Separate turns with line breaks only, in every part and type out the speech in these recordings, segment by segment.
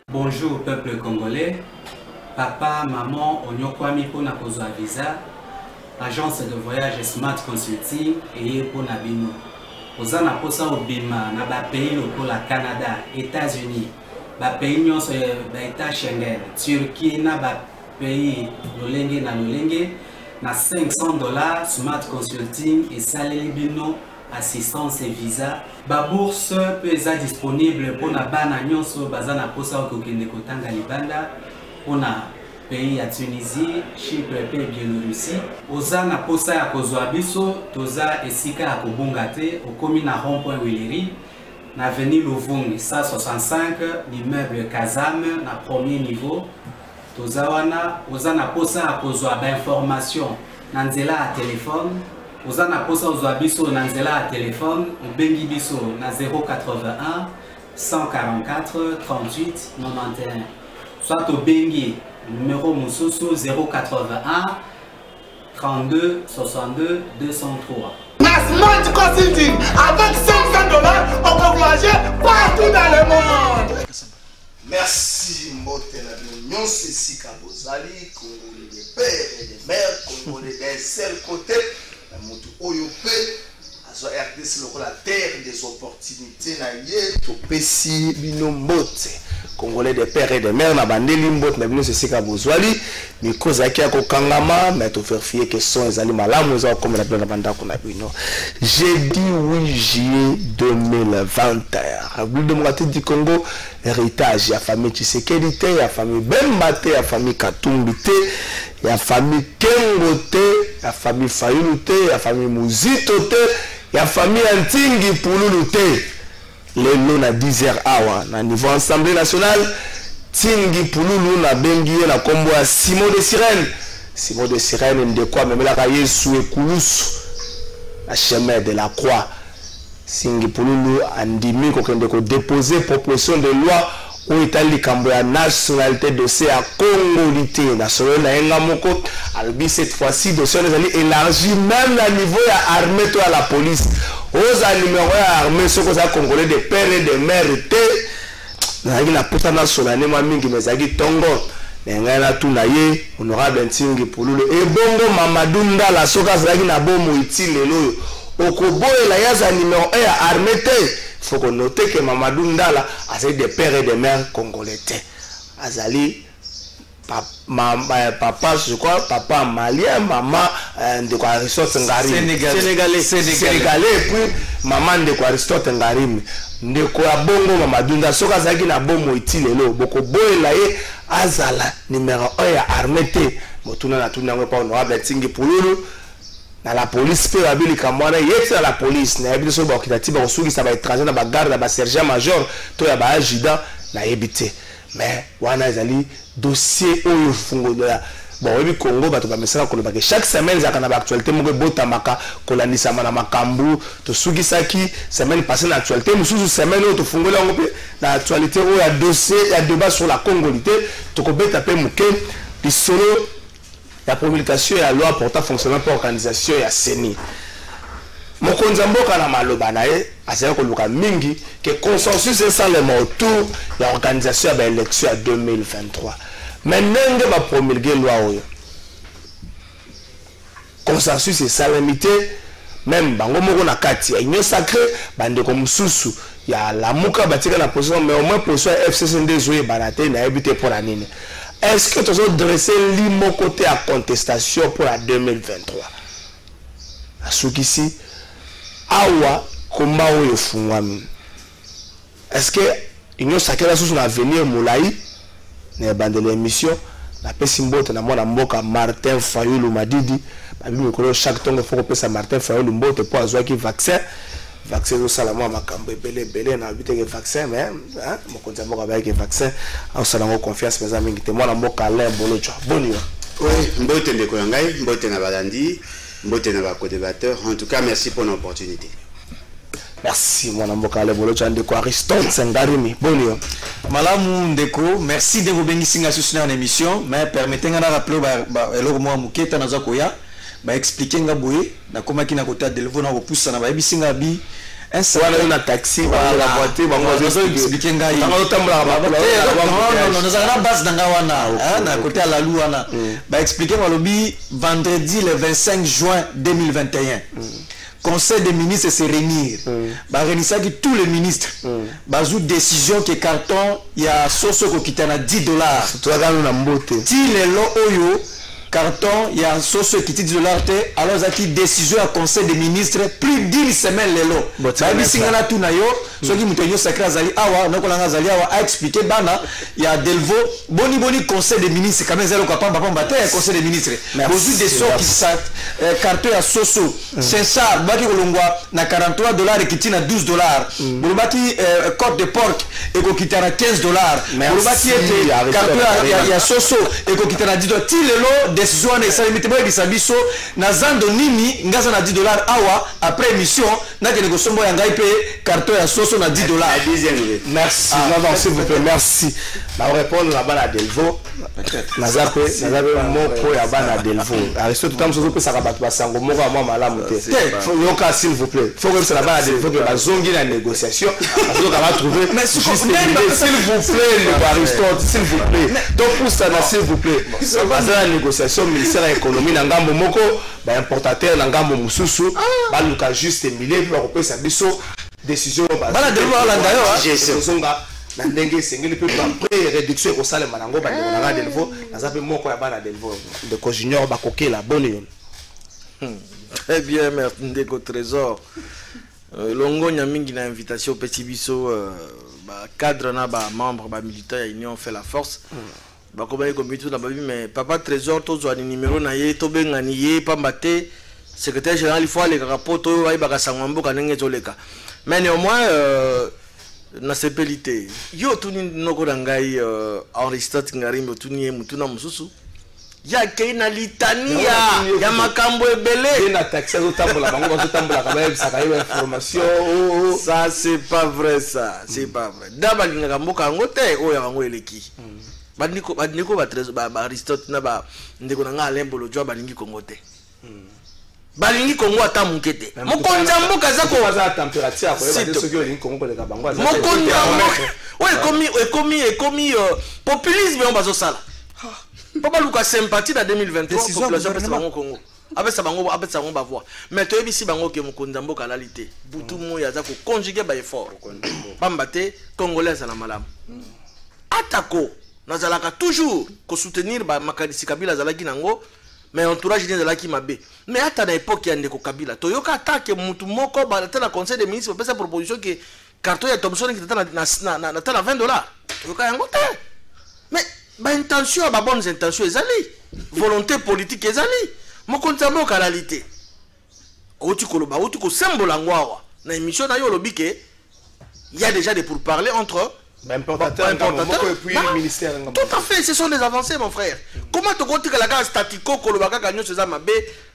Bonjour peuple congolais, papa, maman, onyokwami pour na kozwa visa, agence de voyage Smart Consulting et pour na bino. Oza na posa obima na ba pays lokola Canada, États-Unis, ba pays nyonso ba État Schengen, Turquie na ba pays lolenge na $500 Smart Consulting et saleli bino assistance et visa. Ba bourse peut être disponible pour na bana nyonso baza na posa okokende kotanga libanda pour na pays ya Tunisie, Chypre et Biélorussie. Oza na posa ya kozwa biso toza esika ya kobunga te okomi na rond-point Willery na avenue Louvungi 165 l'immeuble Kazam na premier niveau. Toza wana oza na posa ya kozwa ba information na nzela ya téléphone. Oza na posa ozwa biso na nzela ya téléphone obengi biso na 081 144 38 91 soit obengi numéro mususu 081 32 62 203.
Smart Consulting avec $500 on peut voyager partout dans le monde. Merci Mbote na l'union c'est Kabozali, Congolais des pères et des mères, Congolais d'un seul côté. Mutu oyope azo RDC lokola terre des opportunités na ye to pesi bino mbote Congolais des pères et des mères na bandeli mbote na bino sesika bozwali miko zaki ya kokangama mais to vérifier que son ezali malamu za comme na bino banda ko na bino jeudi 8 juillet 2021 République démocratique du Congo héritage ya famille Tshisekedi te ya famille Bemba te ya famille Katumbi te ya famille Kengo te ya famille Fayulu te ya famille Muzito te ya famille Antingi Pululu te lelo na 10h awa na niveau Assemblée nationale Tingi Pululu na bengi na kombo ya Simon de Sirène ndeko memelaka Yesu ekulusu na chemin de la croix. Singi Pululu andimi kokende ko déposer proposition de loi où Italie kambo ya nationalité dossier à Congolité national na enga moko albi cette fois-ci dossier les élargi même à niveau ya armée to à la police aux numéro ya armée soko za congolais de père et de mère te na na puta nationale ma mingi mezaki tongo nenga na tuna ye honorable Ntingi Pululu e bongo Mamadou Ndala soka zaki na bomo itile lelo okoboela yaza numéro 1 ya armée te. Il faut qu'on note que Mamadou Ndala a des pères et des mères congolais. Azali, papa, je crois, papa malien, maman de quoi Aristote Ngarim. Sénégalais, et puis maman de quoi Aristote Ngarim. De quoi bongo Mamadou Ndala, soka zaki na bomo itilelo, boko boy la ye, azala, numéro 1 ya armete. Motuna na tuna pas honorable Ntingi Pululu. Na la police peut abili kamwana yetse la police na yebili so ba okitati ba osuki sa ba étranger na ba garde na ba sergent major to ya ba adjudant na yebite mais wana ezali dossier oyo fungo de la bon webi Congo bato ba mesana ko ba que chaque semaine za kana ba actualité moko bota maka ko landisa na makambu to suki saki semaine passée na actualité mususu semaine oyo to fungola ngo pe na actualité oyo ya dossier ya débat sur la congolité to ko beta pe muke bisolo la promulgation et la loi portant fonctionnement pour organisation et à CENI. Mokonza mboka na maloba na ye asaya ko luka mingi que consensus est sans le autour de l'organisation de l'élection à 2023. Maintenant va promulguer loi oyo. Consensus est salamité même bango moko na kati union sacré bande comme susu ya la muka batika na position mais au moins position FCCD zoé banate na habité pour la nini. Est-ce que tu as dressé l'imo côté à contestation pour la 2023? À ce qu'ici, awa comment on fait? Est-ce que l'union sacrée sous l'avenir moulaï n'est pas de l'émission? La pessimbote na mona mboka Martin Fayulu Madidi, chaque temps il faut que Martin Fayulu mbote pour avoir qui vaccin. Vaccin au salama makambo belé na habité que vaccin mais hein mon konza moko avec vaccin au salama confiance mes amis qui témoin mboka Alain Bolocho bonio
oui mbote ndeko yangai mbote na balandi mbote na ba co-débatteur en tout cas merci pour l'opportunité
Merci mon amboka le bolo chande ko Aristote Sengarimi bonio.
Malamu ndeko, merci de vous bénir en émission, mais permettez-moi de rappeler eloko moi muketa naza koya ba expliquer nga boye na koma ki na kota Delvaux na repousser na ba bisinga bi un
salaire na taxi ba la voiture ba ngo zo
expliquer nga
yi ngo tambula ba
non nous avons base danga wana na côté la lou wana ba expliquer nga lobi vendredi le 25 juin 2021 Conseil des ministres se réunir. Bah réunissant que tous les ministres. Bah une décision que carton il y a soso qui t'en a $10.
Toi gars on a mbote.
Ti les lo oyo carton il y a soso qui $10 alors ça qui décision à conseil des ministres plus d'1 semaine les lo. Bah bisingana tout na yo ceux qui mutenyo sacré azali awa na kolanga azali awa a expliquer bana il y a Delvaux boni conseil des ministres quand même zéro kapamba pamba te conseil des ministres. Aujourd'hui des sons qui ça carton à soso c'est ça baki kolongwa na $43 qui tina $12 bolobaki côte de porc et ko kitana $15 bolobaki ete carton ya soso et ko kitana $10 ti lelo décision na ça limite boy bisabiso na zando nini ngaza na $10 awa après émission na ke negosombo ya ngai pe carton ya soso na $10.
Merci. Non, s'il vous plaît, merci. Je vais répondre là-bas à Delvaux. Nazape moko ya bana Delvaux. Aristote tout le temps ça rabat basango moko moi malamu te. S'il vous plaît. Faut que ça là-bas à Delvaux que bazongi la négociation. Parce qu'on va trouver juste s'il vous plaît Aristote, s'il vous plaît. Donc pour ça s'il vous plaît. La négociation ministère de l'économie na ngambo moko ba importateur na ngambo mususu ba luka juste millier pour repérer sa biso décision
bala Delvaux Holanda
na ndenge sengeli pe après réduction ko sala manango ba na Delvaux na zape moko ya bana Delvaux de ko junior ba kokela bonne.
Très bien, merci ndeko trésor. Longo nya mingi na invitation petit biso ba cadre na ba membre ba militant ya union fait la force. Ba ko ba ko mitu na ba mais papa trésor to zo ni numéro na ye to bengani ye pambate secrétaire général il faut aller rapport to ba ka sangombo kanenge zoleka. Mais néanmoins na sepelité yo tuni noko dangai Aristote Ngarimbo tuni mutuna mususu ya keina litania ya makambo ebele
na taxi zo tambola bango zo tambola ka ba bisaka yo information
ça c'est pas vrai ça c'est pas vrai daba linga mboka ngote oya bango eleki badniko ba trésor ba Aristote na ba ndeko na nga Alembolo jo balingi kongote balingi kongo ata mukete mokonza mboka zako
waza température ko ba soki olingi kongo ko leka bango za
mokonza ekomi populisme on bazo sala papa luka sympathie na 2023 population pesa bango kongo abesa bango ba voix mais to ebisi bango ke mokonza mboka lalité butu moya za ko conjuguer ba effort pamba te congolais na malamu atako nazalaka toujours ko soutenir ba makanisi Kabila zalaki nango mais entourage de la qui m'a bé mais à ta époque il y a ndeko Kabila toyoka attaque mutu moko ba la conseil des ministres peut sa proposition que carton ya Thomson qui était na $20 toyoka yango te mais ba intention ba bonnes intentions ezali volonté politique ezali mokonza mboka réalité oti koloba oti ko sembola ngwawa na émission na yo lobike il y a déjà des pourparlers entre
importateur et puis ministère.
Tout à fait, ce sont des avancées mon frère. Comment tu comptes que la gare statico kolobaka kanyo seza mabe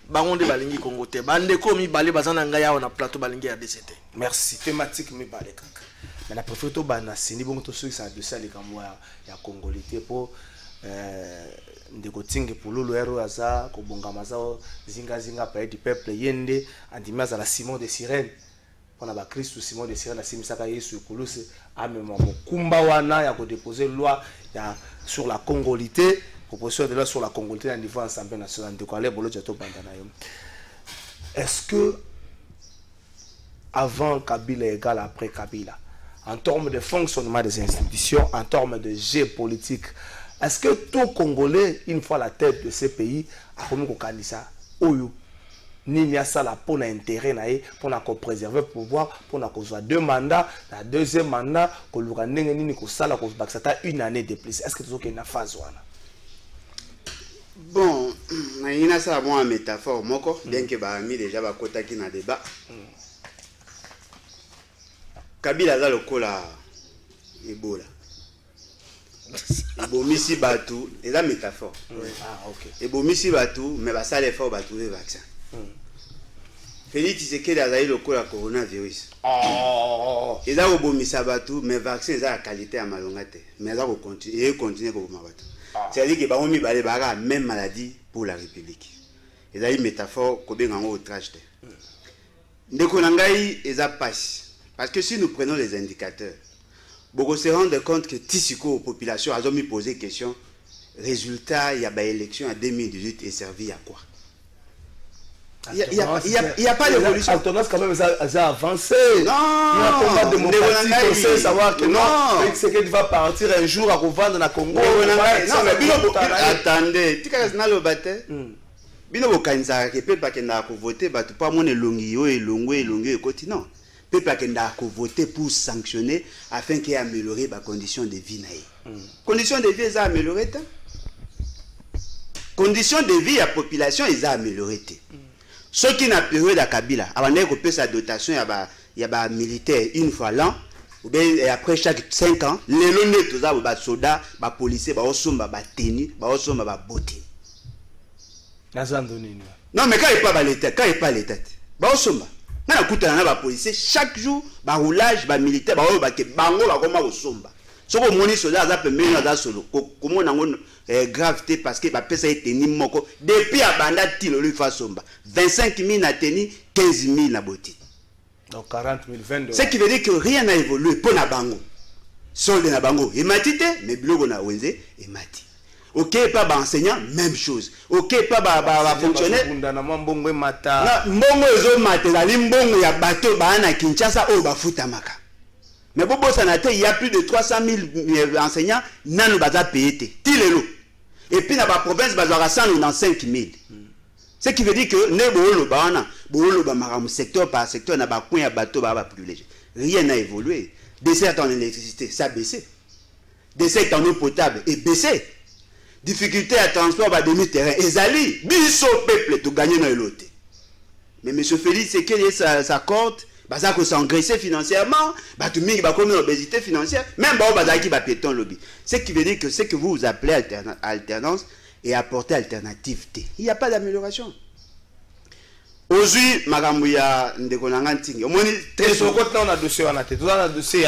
bangonde balingi kongote bande ko mi balé bazana ngaya on a plateau balingi RDCT.
Merci. Thématique mi balé kaka. Mais la préfecture bana sini bon to so ça de ça les kamwa ya congolité pour ndeko tinge pour lolo ero aza ko bongama za zinga paix du peuple yende andimaza la Simon de Sirène. On a ba Christ Simon de Sirène asimisaka Yesu kolose amema mokumba wana ya ko déposer loi ya sur la congolité proposition de loi sur la congolité à niveau assemblée nationale de quoi les bolo jato bandana yo. Est-ce que avant Kabila égale après Kabila en termes de fonctionnement des institutions en termes de géopolitique est-ce que tout Congolais une fois à la tête de ces pays a comme ko kanisa oyo ni a ça la pour intérêt naé pour na ko préserver pouvoir pour na ko soit 2 mandats la deuxième mandat ko luka ndenge nini ko sala ko bakata une année de plus est-ce que tu que na phase wana
bon na ina ça bon métaphore moko bien que ba ami déjà ba kotaki na débat Kabila za lokola Ebola ebomisi batu et la métaphore
ah OK
ebomisi batu mais ba sala effort ba trouver vaccin Félix Tshisekedi a eu le coronavirus. Il a obomisa batou, mais vaccin est la qualité à malongate. Mais il a continué à obomisa. C'est-à-dire que baomi balé bara même maladie pour la République. Il a une métaphore qu'on a au trash. Ndeko nangai eza passe. Parce que si nous prenons les indicateurs, beaucoup se rendent compte que Tissiko population a mis posé question. Résultat, il y a une élection en 2018 et servi à quoi? Il n'y a pas d'évolution.
Alternance quand même a avancé.
Non.
Il y a un combat démocratique. On sait savoir que non. Tshisekedi va partir un jour à revendre dans Congo.
Non, mais attendez. Tu sais que le bâtiment. Bino bokanisa ke pepa kenda ko voter ba pas mon elongi yo elongo continent. Pepa kenda ko voter pour sanctionner afin qu'il améliorer ba conditions de vie naï. Conditions de vie ça améliorer ta. Conditions de vie à population ils a amélioré. Ceux qui n'a période à Kabila, avant de couper sa dotation il y a militaire une fois l'an ou bien après chaque 5 ans, les longs tous ça ba soldats, ba policiers, ba osomba ba tenue, ba osomba ba botti. Non, mais quand il pas l'État, bah on somba. Na kuta na ba policier chaque jour, ba roulage, ba militaire, ba ke bango ba koma ko somba. So ko moni soldat za pe mena za solo. Comment na ngon gravité parce que ba pesa eteni moko depuis abanda tilo lui fa somba. 25 000 na teni, 15 000 na boti.
Donc 40 000, 20 $.
Ce qui veut dire que rien n'a évolué pour na bango. Solde na bango, et matite, mais biloko na wenze et mati. Ok, pas enseignant, même chose. Ok, pas fonctionnaire.
Mbongo mata.
Mbongo ezo mata, la mbongo ya bateau na Kinshasa o ba futamaka. Mais bobo sanate, il y a plus de 300 000 enseignants, nanu baza payé. Tilelo. Et puis dans la province, baza 195 000. Ce qui veut dire que ne boolo ba maram secteur par secteur na ba coin ya bateau ba privilégié. Rien n'a évolué. Dessert en électricité, ça a baissé. Dessert en eau potable, et baissé. Difficulté à transport à demi-terrain. Ezali, biso peuple, tout gagner dans l'autre. Mais M. Félix, c'est qu'il sa compte, ça qu'on s'engraisser financièrement, tout le monde va comme une obésité financière, même qui va piéton lobby. Ce qui veut dire que ce que vous appelez alternance et apporter alternativité. Il n'y a pas d'amélioration. Aujourd'hui, Magamouya Ndekonanganting, au moins, très souvent,
on a dossier, on a dossier, il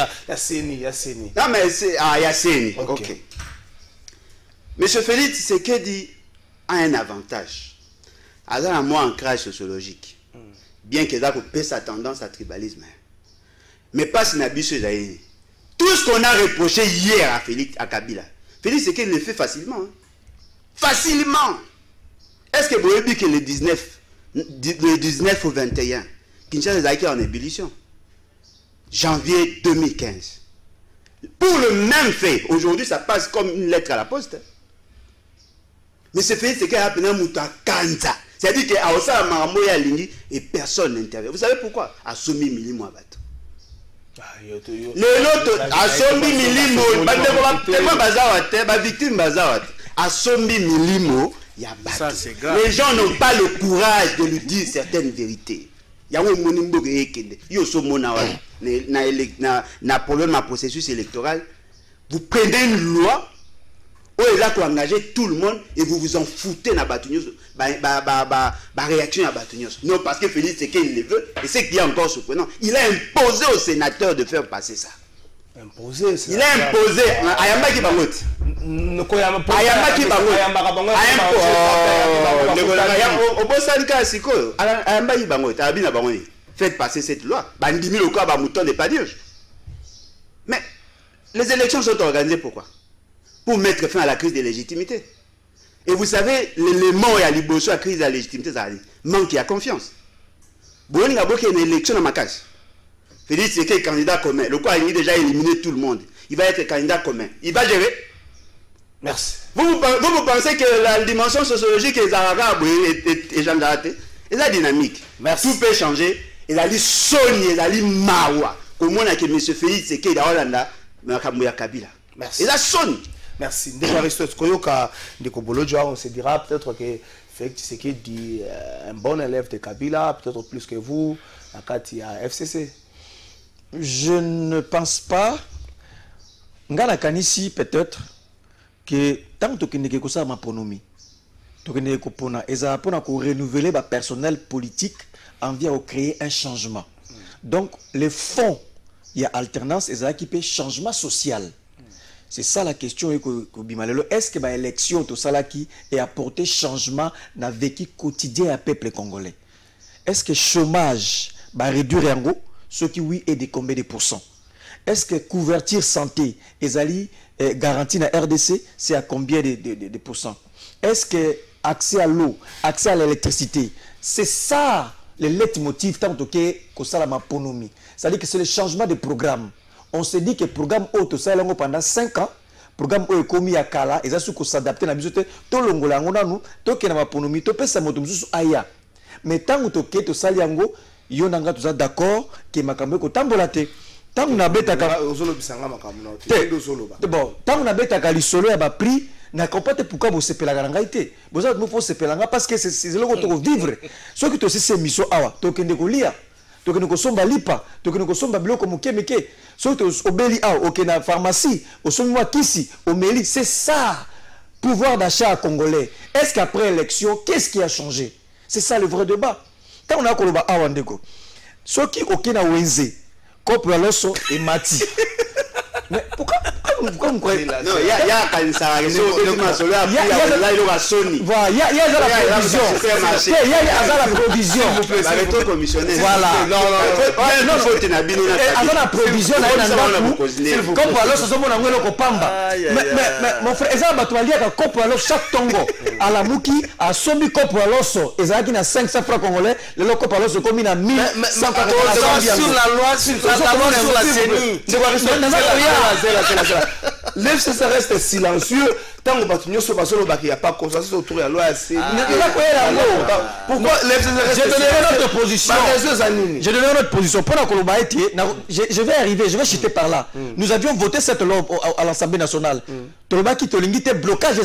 y a CENI.
Non, mais c'est, il y a CENI. Ok. Monsieur Félix Tshisekedi a un avantage. Il a un moins ancrage sociologique. Bien qu'il ait sa tendance à tribalisme. Mais pas si Nabiso Zaïni. Tout ce qu'on a reproché hier à Félix, à Kabila, Félix Tshisekedi le fait facilement. Hein. Facilement. Est-ce que vous avez dit que le 19 au 21, Kinshasa est en ébullition? Janvier 2015. Pour le même fait, aujourd'hui ça passe comme une lettre à la poste. Mais c'est fait, c'est qu'il y a un mouton Kanza. C'est-à-dire qu'il y a aussi un marmot et personne n'intervient. Vous savez pourquoi? À Somi Milimo à bateau. Les autres, à Somi Milimo, victime Bazawat. À Somi Milimo, il y a bateau. Les gens n'ont pas le courage de lui dire certaines vérités. Il y a un monimbo qui est il y a un problème à processus électoral. Vous prenez une loi. Où est là pour engager tout le monde et vous vous en foutez dans la réaction à Batunios. Non, parce que Félix, c'est qu'il le veut et c'est qu'il est encore surprenant. Il a imposé aux sénateurs de faire passer ça.
Imposé,
il a imposé. Ayamba qui bangote. Ayamba qui bangote. Ayamba qui bangote. Ayamba bangote. Faites passer cette loi. Bandimi le corps à mouton de Padioche. Mais les élections sont organisées pourquoi? Pour mettre fin à la crise de légitimité. Et vous savez, l'élément et à la crise de la légitimité, ça manque de confiance. Bon, il y a une élection dans ma case. Félix, c'est quel candidat commun? Le quoi, il a déjà éliminé tout le monde. Il va être candidat commun. Il va gérer.
Merci.
Vous pensez que la dimension sociologique des Arabes est la dynamique.
Merci.
Tout peut changer. Il a dit Sony, il a dit Mawa. Comment est-ce que M. Félix, c'est qu'il a Hollanda, mais Kabila.
Merci.
Il a Sony.
Merci. Déjà, on se dira peut-être que Félix Tshisekedi dit un bon élève de Kabila, peut-être plus que vous, à Katia FCC.
Je ne pense pas. Ngala Kanisi, peut-être que tant que tu n'es que ça, ma pronomie. pour renouveler le personnel politique en vient de créer un changement. Donc, les fonds, il y a alternance, et qui peut changement social. C'est ça la question. Est-ce que l'élection, tout ça qui est apporté changement dans le vécu quotidien du peuple congolais? Est-ce que le chômage va réduire en gros? Ce qui oui est de combien de pourcents? Est-ce que couverture santé est garantie dans la RDC? C'est à combien de pourcents? Est-ce que accès à l'eau, accès à l'électricité, c'est ça le leitmotiv tant que ça la maponomie. C'est-à-dire que c'est le changement de programme. On se dit que le programme auto ça pendant 5 ans, le programme est commis à Kala, et ça se s'adapter à la musique, tout le monde a nous, tout le maponomie, tout le monde aya. Mais tant que tout ça yango, yon nga tout ça d'accord que makambo ko tambolate. Tant on a betaka bon, tant on a betaka lisolo ya ba prix na compate pourquoi vous sepelaka ngai te. Vous avez faut sepelanga parce que c'est le ko vivre. Ce qui to c'est mission awa, to kende ko lia. To kende ko somba lipa, to kende ko somba biloko mukemeke. So to obeli awa, ok na pharmacie, au somwa kisi, au mairie, c'est ça. Pouvoir d'achat congolais. Est-ce qu'après l'élection, qu'est-ce qui a changé? C'est ça le vrai débat. Quand on a koloba awandeko, ceux qui okina wenze, kopra loso et mati. Mais pourquoi vous croyez?
Non, il y a kanisa, il y a la provision. Il y a la provision. Voilà. Non, il faut que tu n'as pas
la provision. Comme alors, ce sont mon pamba. Mais mon frère, ça va te dire que comme alors chaque tongo à la mouki à sombi comme alors et ça qui n'a 500 francs congolais, le loco alors se combine à 1100 francs congolais. Sur la loi, sur la CENI.
L'FCC reste silencieux tant que il n'y a pas consensus autour de la loi.
Pourquoi l'FCC reste silencieux? Je donnerai notre position. Je donnerai notre position. Je vais arriver, je vais chuter par là. Nous avions voté cette loi à l'Assemblée nationale. Blocage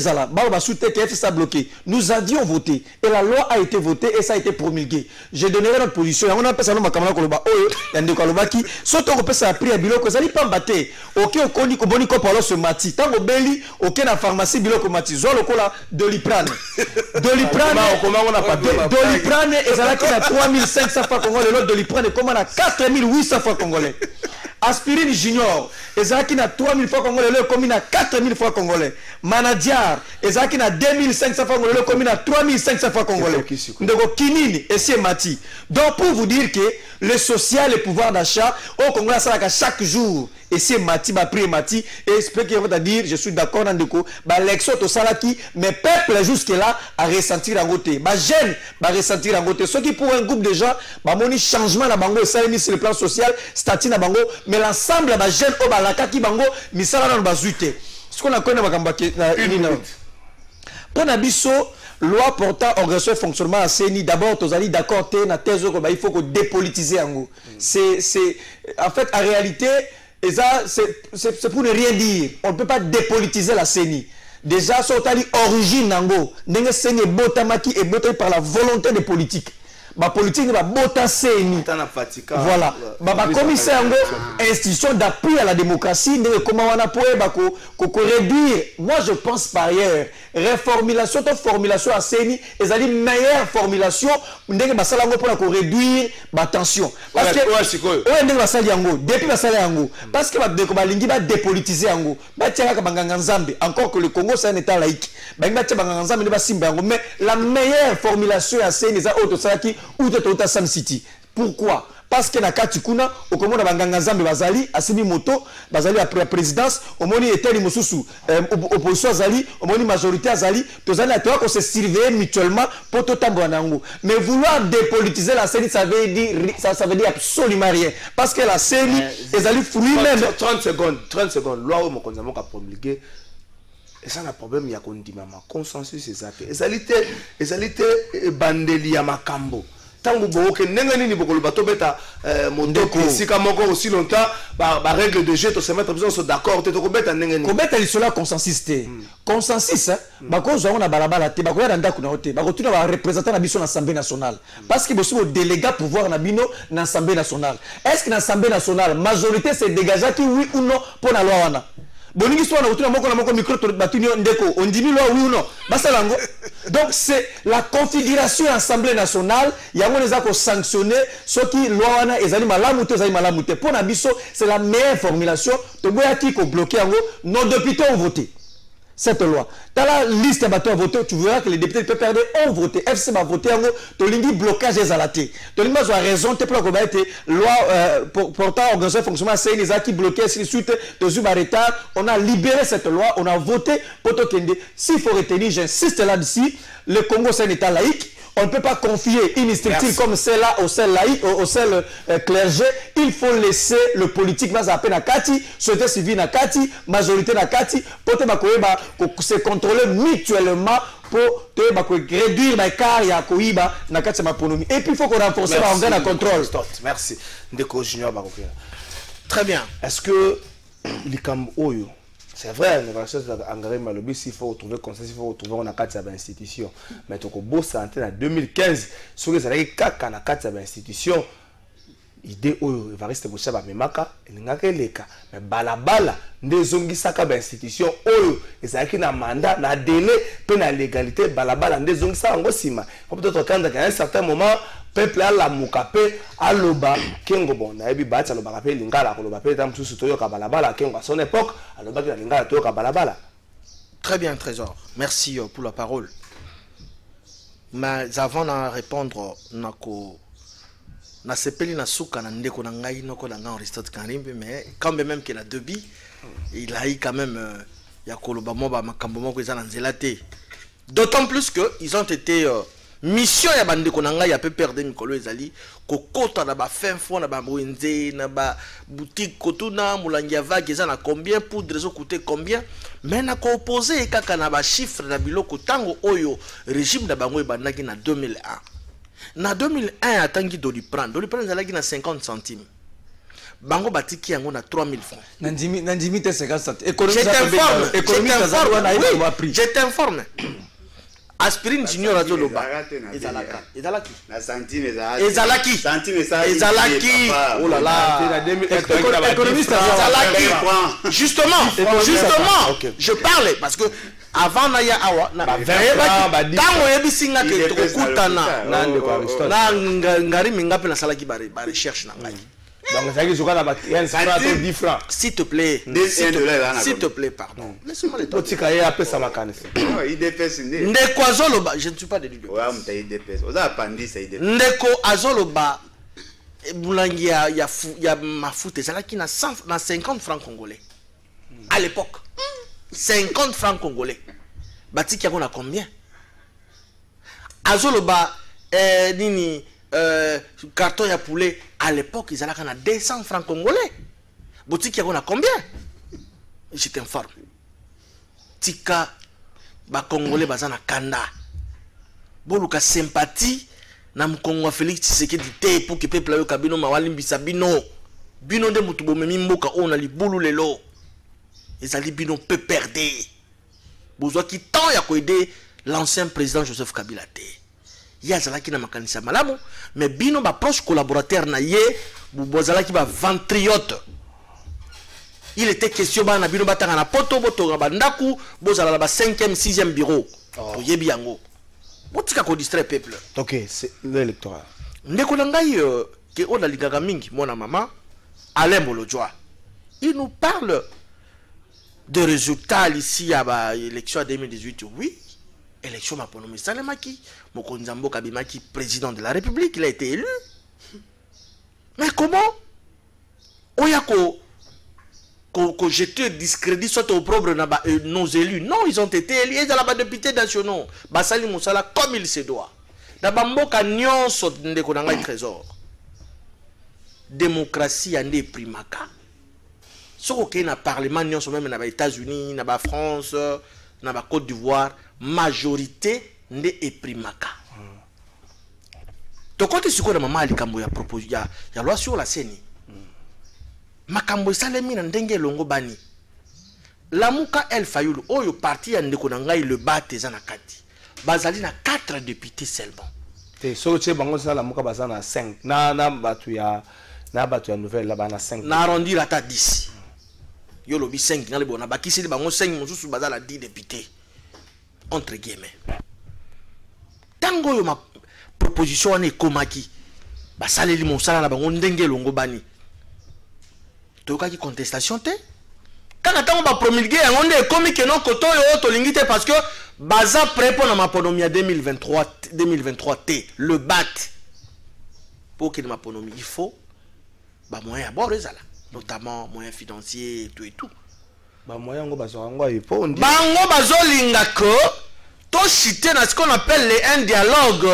bloqué. Nous avions voté et la loi a été votée et ça a été promulgué. Je donnerai notre position. On appelle ça le Makamala Koloba. Il y a des Kolobaki. Surtout on peut s'appeler à Biloko. Ça n'est pas batté. Ok, on dit que Boni Kopalo se mati. Tant que Beli, ok, la pharmacie Biloko mati. Zo le cola Doliprane. Doliprane. Comment on a pas Doliprane et ça là qui a 3500 francs congolais. L'autre Doliprane comment on a 4800 francs congolais. Aspirine Junior, Ezaki na 3000 francs congolais, le commune à 4000 francs congolais. Manadiar, Ezaki na 2500 francs congolais, le commune à 3500 francs congolais. Ndego Kinini, et c'est Mati. Donc pour vous dire que le social et le pouvoir d'achat, au Congo, ça chaque jour. Et c'est Mati, ma prix Mati, et j'espère qu'il va dire, je suis d'accord dans le coup, l'exo to salaki, mais peuple jusque-là a ressentir en côté. Ma jeune va ressentir en côté. Ce qui pour un groupe de gens, mon changement na bango, ça sur le plan social, statut na bango, mais l'ensemble de la jeune au balaka qui bango, misala dans le bazuite. Ce qu'on a connu na une minute. Pour Nabiso, loi portant organisation et fonctionnement à CENI, d'abord, tu as dit d'accord, il faut que dépolitiser en gros. C'est, en fait, en réalité, et ça, c'est pour ne rien dire. On ne peut pas dépolitiser la CENI. Déjà, si on a dit origine, la CENI est botamaki et botamaki par la volonté des politiques. Ma politique n'est pas botamaki CENI. Voilà. Ma commissaire, institution d'appui à la démocratie, comment on a pu réduire. Moi, je pense par ailleurs, reformulation, formulation à CENI, et ça dit meilleure formulation, pour réduire ma tension. Parce que, depuis la salle yango, parce que balingi va dépolitiser yango, encore que le Congo c'est un état laïque, mais la meilleure formulation à CENI, c'est autre qui ou de Tota Sam City. Pourquoi? Parce que na katikuna au Congo na banganga nzambe bazali asimi moto bazali après la présidence au moni eteli mususu opposition azali au moni majorité azali tozali na toi qu'on se surveiller mutuellement pour tout tambo nango. Mais vouloir dépolitiser la CENI ça veut dire absolument rien parce que la CENI ezali fruit même
30 secondes loi au mokonzamo ka promulguer et ça n'a problème ya kondima ma consensus ezate ezalité bandeli ya makambo. Tango boke nenga nini bokolo bato beta mondeko sika moko aussi longtemps ba règle de jeu to se mettre besoin d'accord te ko beta nenga nini
ko beta lisolo consensus te consensus ba ko zo na balabala te ba ko ya ndako na hote ba ko tuna ba représenter na biso na Assemblée nationale parce que bosi bo délégué pouvoir na bino na Assemblée nationale est-ce que na Assemblée nationale majorité c'est dégagé qui oui ou non pour la loi wana boningi soit na autour moko na moko micro to batuni ndeko on dit loi oui ou non basalango. Donc c'est la configuration Assemblée nationale yango neza ko sanctionner ceux qui loi wana ezali malamu te ezali malamu te pour na biso c'est la meilleure formulation to boya ki ko bloquer yango nos députés ont voté cette loi. Dans la liste de bateaux à voter, tu verras que les députés du PPRD ont voté. FC va voter en gros, tu as blocage des alatés. Tu as raison, tu as été loi portant organisation de fonctionnement, c'est les qui bloquaient, suite de retard. On a libéré cette loi, on a voté pour tout Kende. S'il faut retenir, j'insiste là-dessus, le Congo c'est un État laïque. On ne peut pas confier une structure comme celle-là au seul laïc, au seul clergé. Il faut laisser le politique à peine à Kati, société civile à Kati, majorité à Kati, pour se contrôler mutuellement pour réduire l'écart et et puis il faut qu'on renforce l'organe de contrôle.
Merci. Ndeko Junior Bakokela.
Très bien.
Est-ce que l'ICAM Oyo, c'est vrai, il faut retrouver consensus, il faut retrouver on a 4 institutions. Mais tu as santé en 2015, sur les années 4 institutions, idée Oyo, il va rester pour ça, mais mais balabala, des ongisaka institution Oyo, ils ont un mandat, un délai, une légalité, balabala, des ongisaka ngosima. Peut-être qu'à un certain moment, peuple a la moukape à l'oba kengo bon na ebi batsa loba kapé lingala ko loba pe tam susu toyo ka balabala kengo à son époque à loba ki lingala toyo ka balabala.
Très bien Trésor, merci pour la parole. Mais avant de répondre nako na sepeli na suka na ndeko na ngai noko na ngai Aristote Karimbe, mais quand même qu'il a debi il a eu quand même ya koloba mo ba makambo moko eza na nzela te. D'autant plus que ils ont été mission ya bande konanga ya PPRD perdre mikolo ezali kokota na ba fin fond na ba mwenze na ba boutique kotuna mulangi vague eza na combien poudre zo coûter combien mais na ko opposer kaka na ba chiffre na biloko tango oyo régime da bango ebandaki na 2001 na 2001 atangi Doliprane ezalaki na 50 centimes bango batiki yango na 3000 francs
nandimi te 50 centimes
je t'informe aspirine junior azoloba ezalaki oh là là économiste ezalaki justement je parlais parce que avant naya awa tango yebisinga ke tokutana na ngari minga pe na salaki ba recherche na ngai.
Donc,
s'il te plaît, s'il te plaît, pardon. Laisse-moi le temps. Je ne suis pas de l'idée. Ndeko Azoloba, Boulangi ya Mafoute, c'est là qui n'a 50 francs congolais. À l'époque, 50 francs congolais. Batik a combien? Azoloba, Nini. Carton ya poulet à l'époque ils allaient à 200 francs congolais. Boutique on a combien? Je t'informe. Tika ba congolais bazana kanda. Boluka sympathie na mkongo Félix Tshisekedi te pour que peuple yo kabino mawali mbisa bino. Bino de mutu bomemi mboka on a libulu lelo. Ezali bino peut perdre. Bozwa ki temps ya ko aider l'ancien président Joseph Kabila te. Yazalaki na makanisa malamu mais bino ba proche collaborateur na ye bozalaki ba ventriote. Il était question ba na bino batanga na poto boto ba ndaku bozala ba 5e 6e bureau to yebi yango botika ko distraire peuple.
OK, c'est l'électorat.
Ndeko na ngai ke on a ligaka mingi mona mama Alain Bolojwa. Il nous parle de résultats ici à ba élection 2018 oui. Élection Maponomi Salemaki, Mokonzambo Kabimaki, président de la République, il a été élu. Mais comment Oyako qu'on jette discrédit soit au propre nos élus. Non, ils ont été élus, ils ont des députés nationaux. Basali Moussala comme il se doit. D'abamboka nyon sot ndeko nanga trésor. Démocratie ande primaka. Soko ke na parlement nyon so même na ba États-Unis, na ba France, na ba Côte d'Ivoire. Majorité ne eprimaka. To kote siko na mama alikambo ya propose ya loi sur la CENI. Makambo salemi na ndenge longo bani. Lamuka El Fayulu oyo parti ya ndeko na ngai le bate za na kati. Bazali na 4 députés seulement.
Te solo che bango sa lamuka bazana 5. Na batu ya nouvelle là bana 5.
Na arrondir ata 10. yo lobi 5 ngale bona bakisi li bango 5 mosusu bazala 10 députés entre guillemets tango yo ma proposition wana ekomaki basaleli mosala na bango ndenge longo bani toyokaki contestation te kaka ntango bapromulgue yango nde ekomi ke non koto oyo tolingi te parce que baza prêt mpo na maponomi ya 2023 te le bat pour okende maponomi il faut bamoyen ya bord ezala notamment moyens financiers et tout
bamoyen yango bazwaka yango
bango bazolinga ko tochite na ce qu'on appelle un dialogue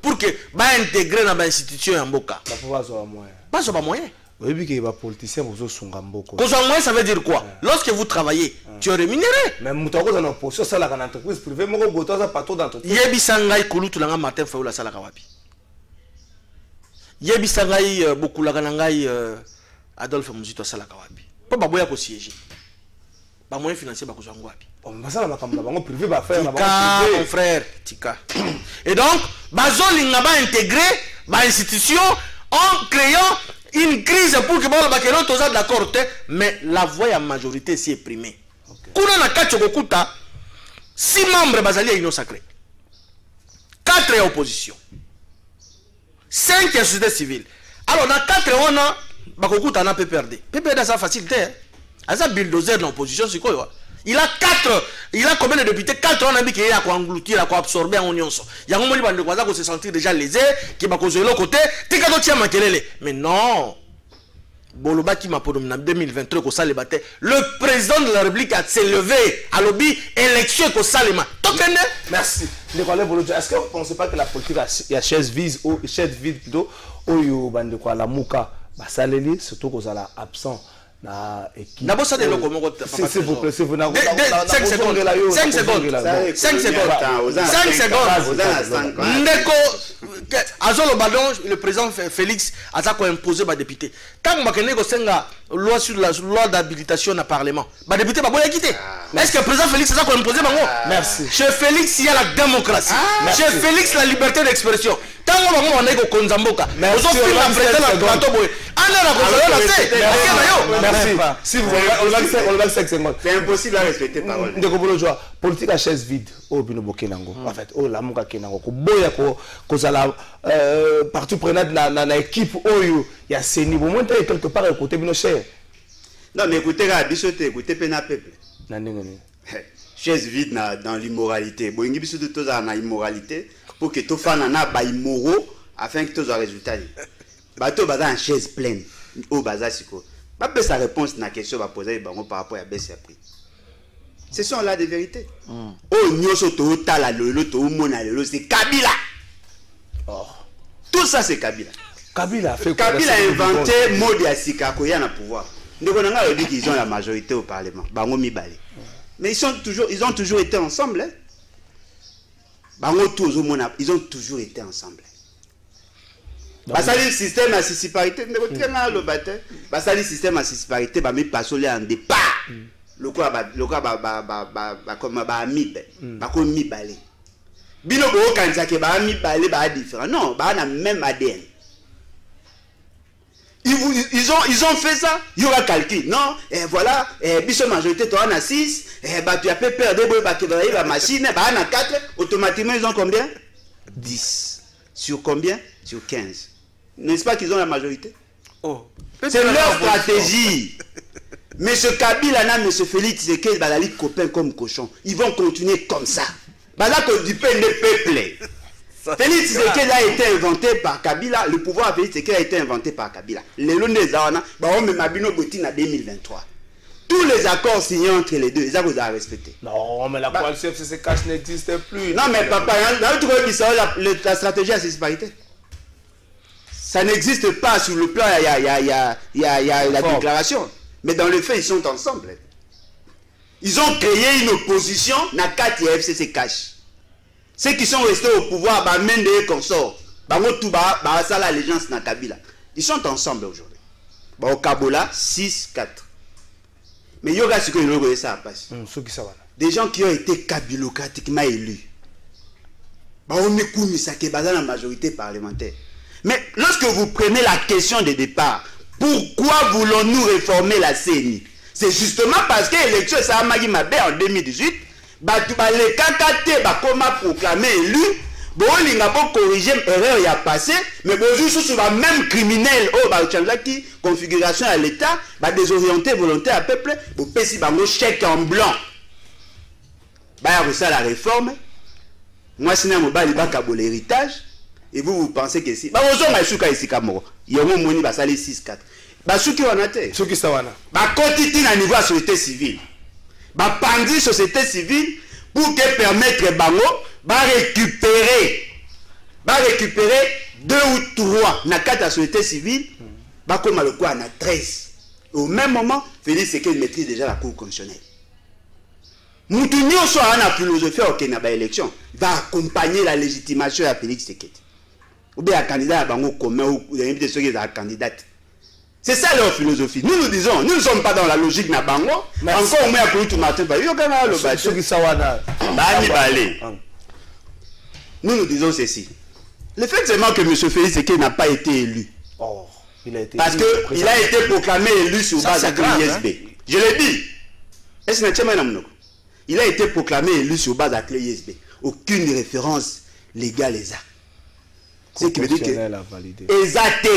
pour que baintégrer na bainstitution ya mboka bazwa bamoyen.
Oui, que les politiciens vous sont ngamboko.
Kozwa ça veut dire quoi? Lorsque vous travaillez, tu es rémunéré.
Mais mutako dans opposition ça la entreprise privée moko boto ça partout d'entreprise.
Yebi sangai kulutu langa matin fa la sala kawapi. Yebi sangai beaucoup la ngai Adolphe Muzito sala kawapi. Pas baboya ko siéger. Ba moyen financier ba kozwa ngwapi.
On va ça la makambo bango privé ba faire
na bango mon frère Tika. Et donc bazolinga ba intégrer ba institution en créant une crise pour que bakelo toza d'accord mais la voix à majorité s'est exprimée. Kuna na kati kokuta 6 membres bazali union sacrée. 4 est opposition. 5 est société civile. Alors dans 4 on a bakokuta na PPRD. PPRD ça facilité. Asa bulldozer dans l'opposition c'est quoi? Il a 4, il a combien de députés? 4 on a dit qu'il a quoi engloutir, à quoi absorber en union. Il y a un moment où se sentir déjà lésé, qui va causer l'autre côté, mais non. Boloba qui m'a promis en 2023 qu'au salle battait. Le président de la République a s'élevé à lobby élection qu'au salema.
Merci. Est-ce que vous ne pensez pas que la politique a chaise vide plutôt au yo bande quoi la mouka basaleli surtout qu'aux ala absent.
D'abord ça de l'eau
s'il vous plaît, 5
secondes. 5 secondes. Ndeko Azolo Badon, le président Félix a imposé ma député. Quand on a loi sur la loi d'habilitation au Parlement, ma député va quitter. Est-ce que le président Félix a imposé?
Merci.
Chez Félix, il y a la démocratie. Chez Félix, la liberté d'expression. Tant qu'on a dit Konzamboka, mais on fait la présidente de la plateau.
Merci. Si vous voulez, on va 5 secondes.
C'est impossible à respecter parole.
Politique à chaise vide. Oh, Binobo Kenango. En fait, oh, la Mouka Kenango. Boya ko la partie prenante dans l'équipe. Oh, il y a ces niveaux. Moi, quelque part, écoutez, Bino cher.
Non, mais écoutez, écoutez, Pena Peuple.
Non.
Chaise vide dans l'immoralité. Bon, il y a tout dans l'immoralité pour que tout fan en a ba immoraux afin que tout soit résultat. Bateau baza en chaise pleine. Au baza siko. Pas peut sa réponse na question va poser par rapport à baisser après. Ce sont là des vérités. Oh nyoso to tala lolo to mona lolo c'est Kabila. Oh. Tout ça c'est Kabila.
Kabila
a inventé mode ya sika ko ya na pouvoir. Ndeko nanga dit qu'ils ont la majorité au parlement. Bango mibale. Mais ils ont toujours été ensemble. Hein? Bango tous au mona, ils ont toujours été ensemble. Basali système à parité, mais très mal le batteur. Basali système à parité, bah mais pas solé en départ. Le quoi comme bah mi, bah comme mi balé. Bino bo kanza ke bah mi balé bah différent. Non, bah on a même ADN. Ils ont fait ça. Il y aura calcul. Non, et voilà, biso majorité toi on a 6, bah tu as fait perdre la machine, bah on a 4, automatiquement ils ont combien? 10. Sur combien? Sur 15. N'est-ce pas qu'ils ont la majorité? Oh. C'est leur stratégie. Mais ce Kabila, M. Félix, c'est qu'ils sont les copains comme cochons. Ils vont continuer comme ça. Bah là, que du peuple des peuples. Félix Tshisekedi a été inventé par Kabila. Le pouvoir Félix Tshisekedi a été inventé par Kabila. Les Londres Zawana, bah on met Mabino Botin en 2023. Tous les accords signés entre les deux, ils ont respecté.
Non, mais la coalition FCC n'existe plus.
Non, mais papa, la stratégie à cette parité. Ça n'existe pas sur le plan, il y a la déclaration. Mais dans le fait, ils sont ensemble. Ils ont créé une opposition, Nakati et FCC cash. Ceux qui sont restés au pouvoir, bah, même des consorts, bah, ça l'allégeance na Kabila. Ils sont ensemble aujourd'hui. Bah, au Kabola, 6-4. Mais il y aura ce que nous ça passe. Des gens qui ont été kabilocratiquement élus. Bah, on est comme ça qui est basé dans la majorité parlementaire. Mais lorsque vous prenez la question de départ, pourquoi voulons-nous réformer la CENI? C'est justement parce que l'élection ça a magi mabé en 2018, batu ba le kakate ba koma proclamé élu, bon linga pour corriger erreur y a passé, mais bonjour sur la même criminel oh ba changer qui configuration à l'état, ba désorienter volonté à peuple, pour pesi bango chèque en blanc. Ba ya ça la réforme. Moi sina mobali ba kabo l'héritage et vous pensez que si ba ozo ma suka ici kamoko. Yongo moni ba sali 6-4. Basuki wana te
soki sawana
ba kotiti na niveau de société civile ba pandi société civile pour que permettre bango ba récupérer 2 ou 3 na kata la société civile ba koma le quoi na 13 au même moment Félix Tshisekedi maîtrise déjà la cour constitutionnelle mutu nyonso ana philosophie ok na ba élection va accompagner la légitimation de Félix Tshisekedi ou bien candidat à bango commun ou des ceux qui sont candidate. C'est ça leur philosophie. Nous nous disons, nous ne sommes pas dans la logique na bango. Encore au moins à tout matin, nous disons ceci. Le fait seulement que M. Félix Tshisekedi n'a pas été élu.
Oh, il a été
parce qu'il a été proclamé élu sur base de l'ISB. Je l'ai dit. Il a été proclamé élu sur base de l'ISB. Aucune référence légale est ça. C'est qui veut dire que exact.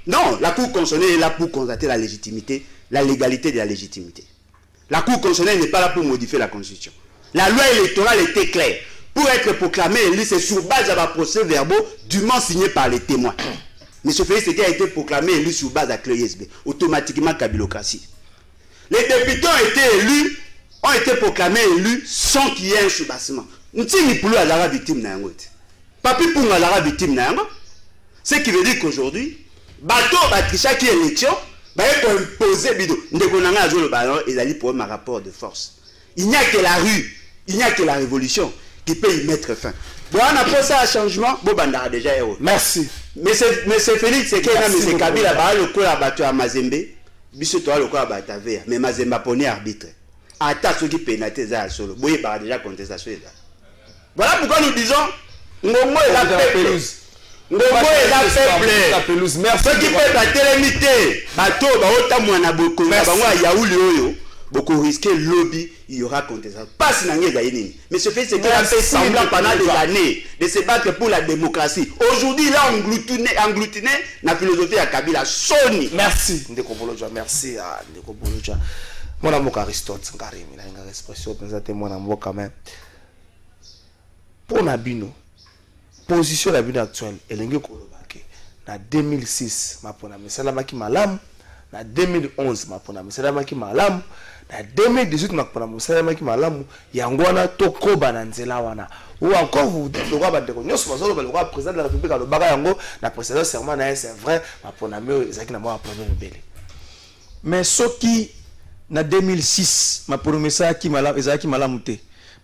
Non, la Cour constitutionnelle est là pour constater la légitimité, la légalité de la légitimité. La Cour constitutionnelle n'est pas là pour modifier la Constitution. La loi électorale était claire. Pour être proclamé élu, c'est sur base de la procès-verbaux dûment signé par les témoins. M. Félix Tshisekedi a été proclamé élu sur base de la CLEISB. Automatiquement, kabilocratie. Les députés ont été proclamés élus sans qu'il y ait un soubassement. Nous sommes la victime de Papi pour la victime de ce qui veut dire qu'aujourd'hui, bateau chaque élection va imposer bidon ndekonanga zo le ballon et ali pour un rapport de force. Il n'y a que la rue, il n'y a que la révolution qui peut y mettre fin. Bon, on a posé un changement, bon bandara déjà héros.
Merci.
Mais c'est Félix c'est qu'il a mis Kabila ba le ko la bateau à Mazembe, biso toi le ko la bateau vert, mais Mazembe poni arbitre. Attaque ceux qui pénalité za solo. Boye ba déjà contestation là. Voilà pourquoi nous disons Ngongo est la peuple. Ngongo est la peuple.
Merci.
Ce qui peut être télémité. Bateau, baota mwana boko. Bango yaouli oyo. Beaucoup risquer lobby, il y aura contestation. Pas si n'angé zaïni. Mais ce fait c'est qu'il a fait semblant pendant des années de se battre pour la démocratie. Aujourd'hui, il a engloutiné la philosophie à Kabila. Sony.
Merci. Ndeko Bolodja, merci à Ndeko Bolodja. Mon amour Aristote, Karim, il a une expression, présenté mon amour quand même. Pour Nabino, position Nabino actuelle, elle est en 2006, ma pona mesalamaki malam, en 2011, ma pona mesalamaki malam, en 2018, ma pona mesalamaki malam, yangwana toko bananzela wana. Ou encore vous dites le roi Bandeko, nous sommes le roi président de la République, le bagayango, la précédente serment, c'est vrai, ma pona me, Zaki n'a pas appris rebelle.
Mais ce qui, en 2006, ma promessa qui m'a muté.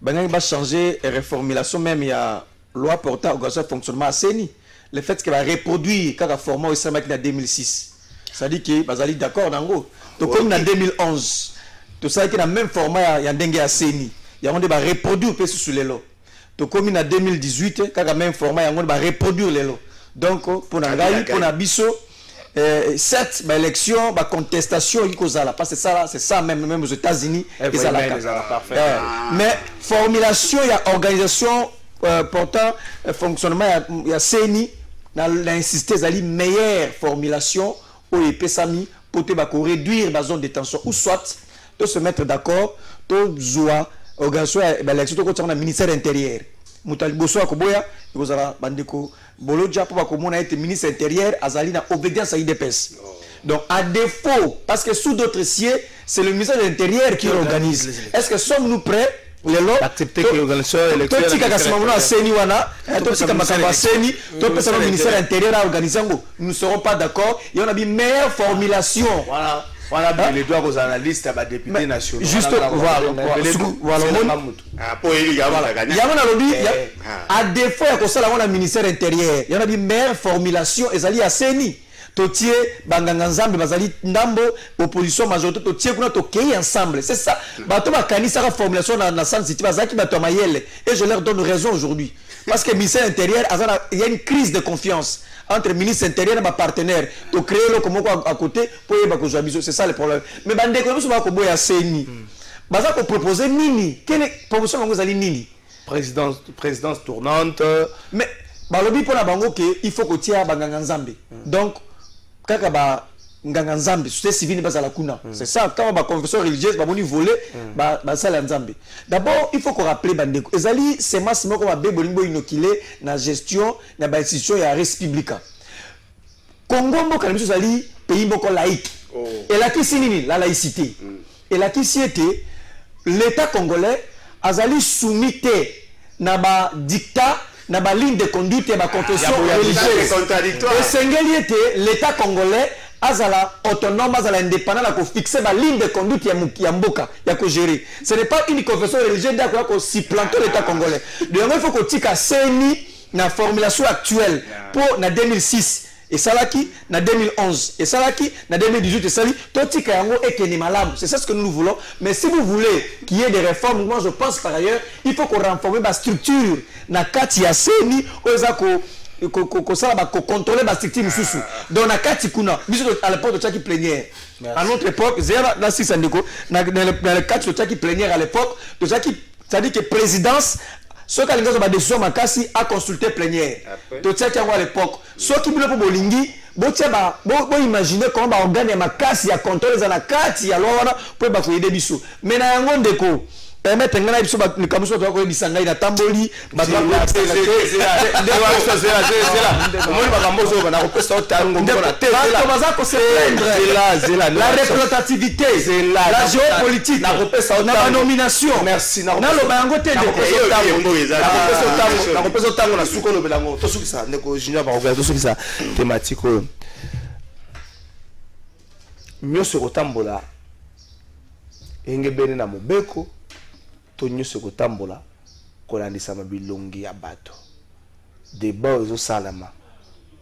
Il va changer la reformulation, même il y a loi portant organisation fonctionnement à CENI. Le fait qu'elle va reproduire quand elle a formé au Sénat en 2006. Ça dit que va aller d'accord dans donc comme en 2011, tout ça qui est dans le même format il y a dengue à CENI. Il y a on va reproduire peu sur les lots. Donc comme en 2018 quand le même format il y a on va reproduire les lots. Donc pour Nangai pour Nabiso cette élection, la contestation, parce que c'est ça même aux États-Unis. Mais formulation, il y a organisation portant fonctionnement, il y a CENI, il a insisté sur une meilleure formulation au EPSAMI pour réduire la zone de tension ou soit de se mettre d'accord, de jouer organisation, l'élection de le ministère intérieur. Moutali Bosso Akoboya, vous avez Bandeko Bolodja pour que été ministre intérieur, Azali na obédience à IDPS. Donc à défaut, parce que sous d'autres sièges, c'est le ministère de l'Intérieur qui organise. Est-ce que sommes-nous prêts les lots
d'accepter que l'organisation électorale
nous ne serons pas d'accord et on a une meilleure formulation.
Voilà. Voilà les droits aux analystes à députés nationaux.
Juste voilà. À défaut que ça la ministère intérieur, il y en a une meilleure formulation et ça lié à CENI. Totier banganganzambe bazali ndambo opposition majorité totier kuna tokei ensemble, c'est ça. Bato ba kanisa la formulation na sensitive bazaki bato mayele et je leur donne raison aujourd'hui. parce que le ministère intérieur, il y a une crise de confiance entre le ministre intérieur et les partenaires. Tu crées le comme à côté pour y avoir. C'est ça le problème. Mais bande comme ça va y a CNI. Baza ko proposer nini? Quelle est proposition que vous allez nini?
Présidence tournante.
Mais balobi pour la bango que il faut que tu aies banganga nzambe. Donc kaka ba nganga nzambe, société civile basa la kuna. C'est ça quand ba confession religieuse ba boni voler ba ça la nzambe. D'abord, il faut qu'on rappelle bandeko. Ezali c'est massimo ko ba be bolingo inoculé na gestion na ba institution ya res publica. Congo mboka na biso ezali pays moko laïque. Et là qui nini la laïcité. Et là qui était l'État congolais azali soumis na ba dictat na ba ligne de conduite et ba confession religieuse. Et sengeli était l'État congolais azala autonome, azala indépendant, la fixer la ligne de conduite ya mboka, ya ko gérer. Ce n'est pas une confession religieuse d'accord ko supplanter l'État congolais. Donc il faut que tika seni na formulation actuelle pour na 2006 et salaki na 2011 et salaki na 2018 et sali to tika yango ekeni malamu. C'est ça ce que nous voulons. Mais si vous voulez qu'il y ait des réformes, moi je pense par ailleurs, il faut qu'on renforce la structure na kati ya seni ozako contrôler la structure sous. Donc na kati kuna à l'époque de Tchaki plénière. À notre époque, là si ça ndeko dans le cadre de Tchaki plénière à l'époque, de Tchaki, ça dit que présidence ce qui a une décision makasi a consulté plénière. De Tchaki à l'époque, ce qui voulait pour bolingi, bo imaginer comment ba organe makasi ya contrôler za na kati ya loi pour ba ko aider biso. Mais na yango ndeko permettre ngana biso ba kamuso to ko bisanga ina tamboli ba la représentativité la géopolitique la nomination merci na lo bango te
na repesa tango na suko lo belango to suki sa ndeko junior ba ouvert to suki sa thématique nyoso kotambola engebene na mobeko to nyuso kotambola kolandisa mabilongi ya bato débat ezo salama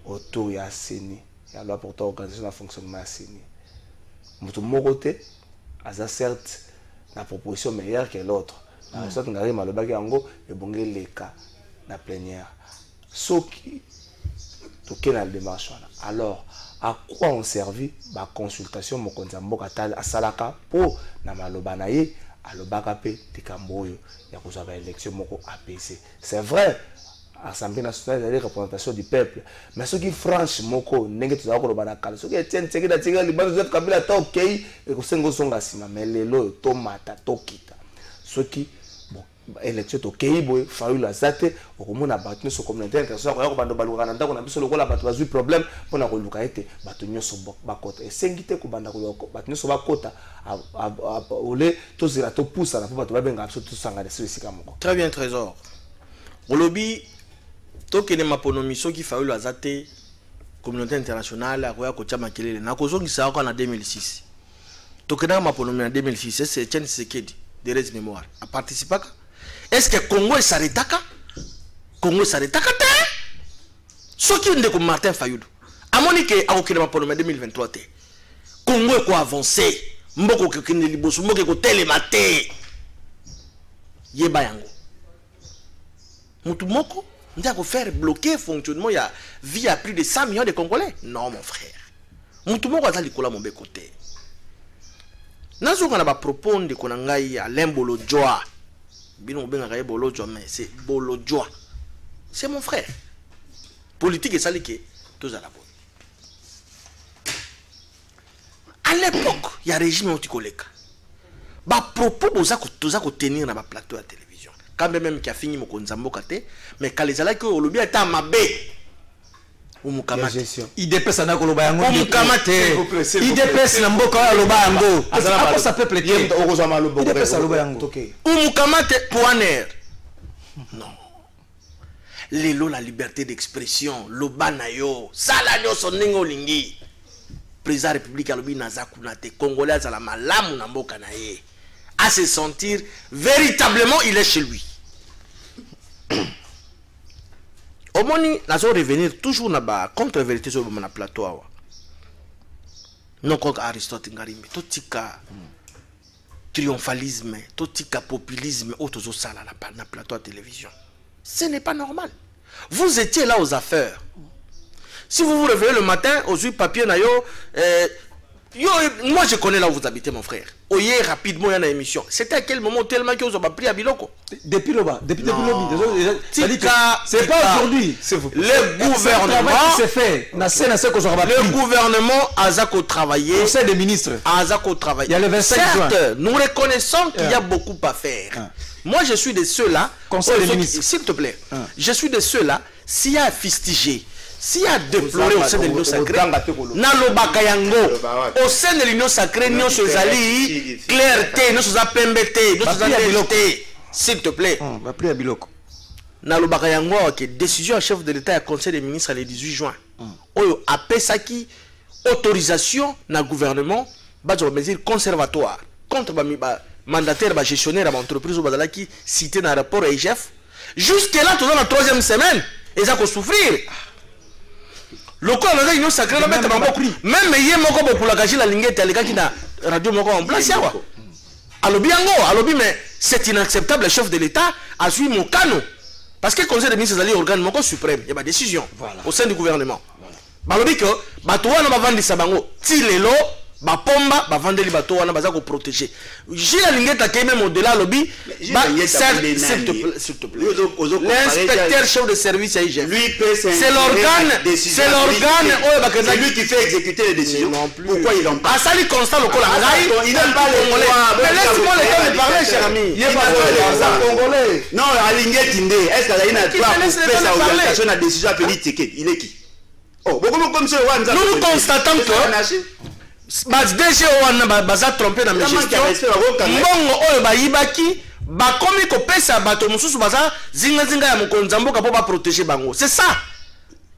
autour ya CENI ya loi portant organisation na fonctionnement ya CENI mutu moko te aza certes na proposition meilleure que l'autre na soit ngari malobaki yango ebonge leka na plénière soki toke na démarche wana alors à quoi on servi ba consultation mokonza mboka tal asalaka po na maloba na ye alobaka pe tikamboyo ya kozwa ba élection moko APC. C'est vrai, Assemblée nationale est la représentation du peuple, mais ce qui franche moko ndenge tozala koloba na kala soki Etienne Tshisekedi atika libano Joseph Kabila ta okei ekosengo songa sima mais lelo tomata tokita soki bon élection tokei boye Fayulu azate okomona bato nyonso communautaire international koya kobanda baluka na ndako na biso lokola bato bazwi problème mpona koluka ete bato nyonso bakota esengi te kobanda koyoka bato nyonso bakota ole tozela topusana mpo bato babengaka biso tosangana so esika moko.
Très bien Trésor olobi tokende maponomi soki Fayulu azate communauté internationale akoya kotia makelele nakozongisa kaka na 2006 tokendaka maponomi na 2006 c'est Etienne Tshisekedi de res mémoire a participé. Est-ce que Congo est s'arrêtaka? Congo s'arrêtaka te? Ce qui est comme Martin Fayulu. A monique a aucun maponomi 2023 te. Congo est quoi avancé? Mboko kekende liboso mboko ko télématé. Yeba yango. Mutu moko ndia ko faire bloquer fonctionnement ya vie à plus de 100 millions de Congolais. Non mon frère. Mutu moko azali kola mon côté. Nazo kana ba proposer ko ngai ya Lembolo Joa. Bino benga ka Bolo Joa mais c'est Bolo Joa. C'est mon frère. Politique et salike tous à la bonne. À l'époque, il y a régime anticoleka. Ba propos boza ko tenir na ba plateau à télévision. Quand même qui a fini mon konzambo kate, mais quand les ala que olobi ata mabe.
IDPS na koloba yango IDPS na mboka loba yango ako ça peut plaît
okozama lobo
IDPS loba yango
umukamate poiner non lelo la liberté d'expression loba na yo sala nyoso ndenge olingi président république alobi naza kuna te congolais azala malamu na mboka na ye à se sentir véritablement il est chez lui. Omoni nazo revenir toujours na ba contre-vérité sur le plateau awa. Non contre Aristote Ngarimbe, totika triomphalisme, totika populisme autozo sala na plateau à télévision. Ce n'est pas normal. Vous étiez là aux affaires. Si vous vous réveillez le matin, aux yeux papier, moi je connais là où vous habitez, mon frère. Oye, rapidement, il y a une émission. C'était à quel moment tellement que vous avez pris à Biloko?
Depuis le bas, depuis le lobby. C'est pas aujourd'hui.
Le gouvernement a travaillé.
Conseil des ministres.
Travaillé.
Il y a le 25 juin.
Certes, nous reconnaissons qu'il y a beaucoup à faire. Moi, je suis de ceux-là.
Conseil des ministres.
S'il te plaît. Je suis de ceux-là. S'il y a fustigé, s'il y a déploré au sein de l'Union sacrée, au sein de l'Union sacrée, nous sommes allés clarté, nous sommes pembété, nous sommes allés. S'il te plaît. Nalobaka yango que décision chef de l'État et Conseil des ministres le 18 juin. Oyo apesaki autorisation na gouvernement ba mesure conservatoire contre mandataire ba gestionnaire ba entreprise ou bazalaki cité dans rapport IGF. Jusque là tout dans la troisième semaine, ils ont souffrir. Le corps de l'Union sacrée la mettre en prix. Même yé moko pour la gaji la lingette alekaki na radio moko en place yawa. Alobi mais c'est inacceptable, le chef de l'État a suivi mon canon. Parce que le Conseil des ministres est l'organe moko suprême, il y a une décision au sein du gouvernement. Alobi que batoua na ba vandi sabango tilelo ba pomba ba vandeli batoua na baza ko protéger. J'ai la lingette qui même au-delà lobby. S'il te plaît. L'inspecteur chef de service à IGF. C'est l'organe. C'est lui
qui fait exécuter les décisions. Pourquoi il en parle?
Asali constat le col il n'aime pas les Congolais. Mais laisse-moi le temps de parler, cher ami. Il n'est pas Congolais.
Non, la lingette inde. Est-ce qu'il y a une droit pour faire sa organisation la décision à Félix Tshisekedi? Il est qui? Oh, beaucoup comme ça.
Nous constatons que DG wana baza trompé dans mes gestions. Mbongo oyo bayibaki bakomi kopesa bato mususu baza zinga ya mokonzi mboka po ba protéger bango. C'est ça.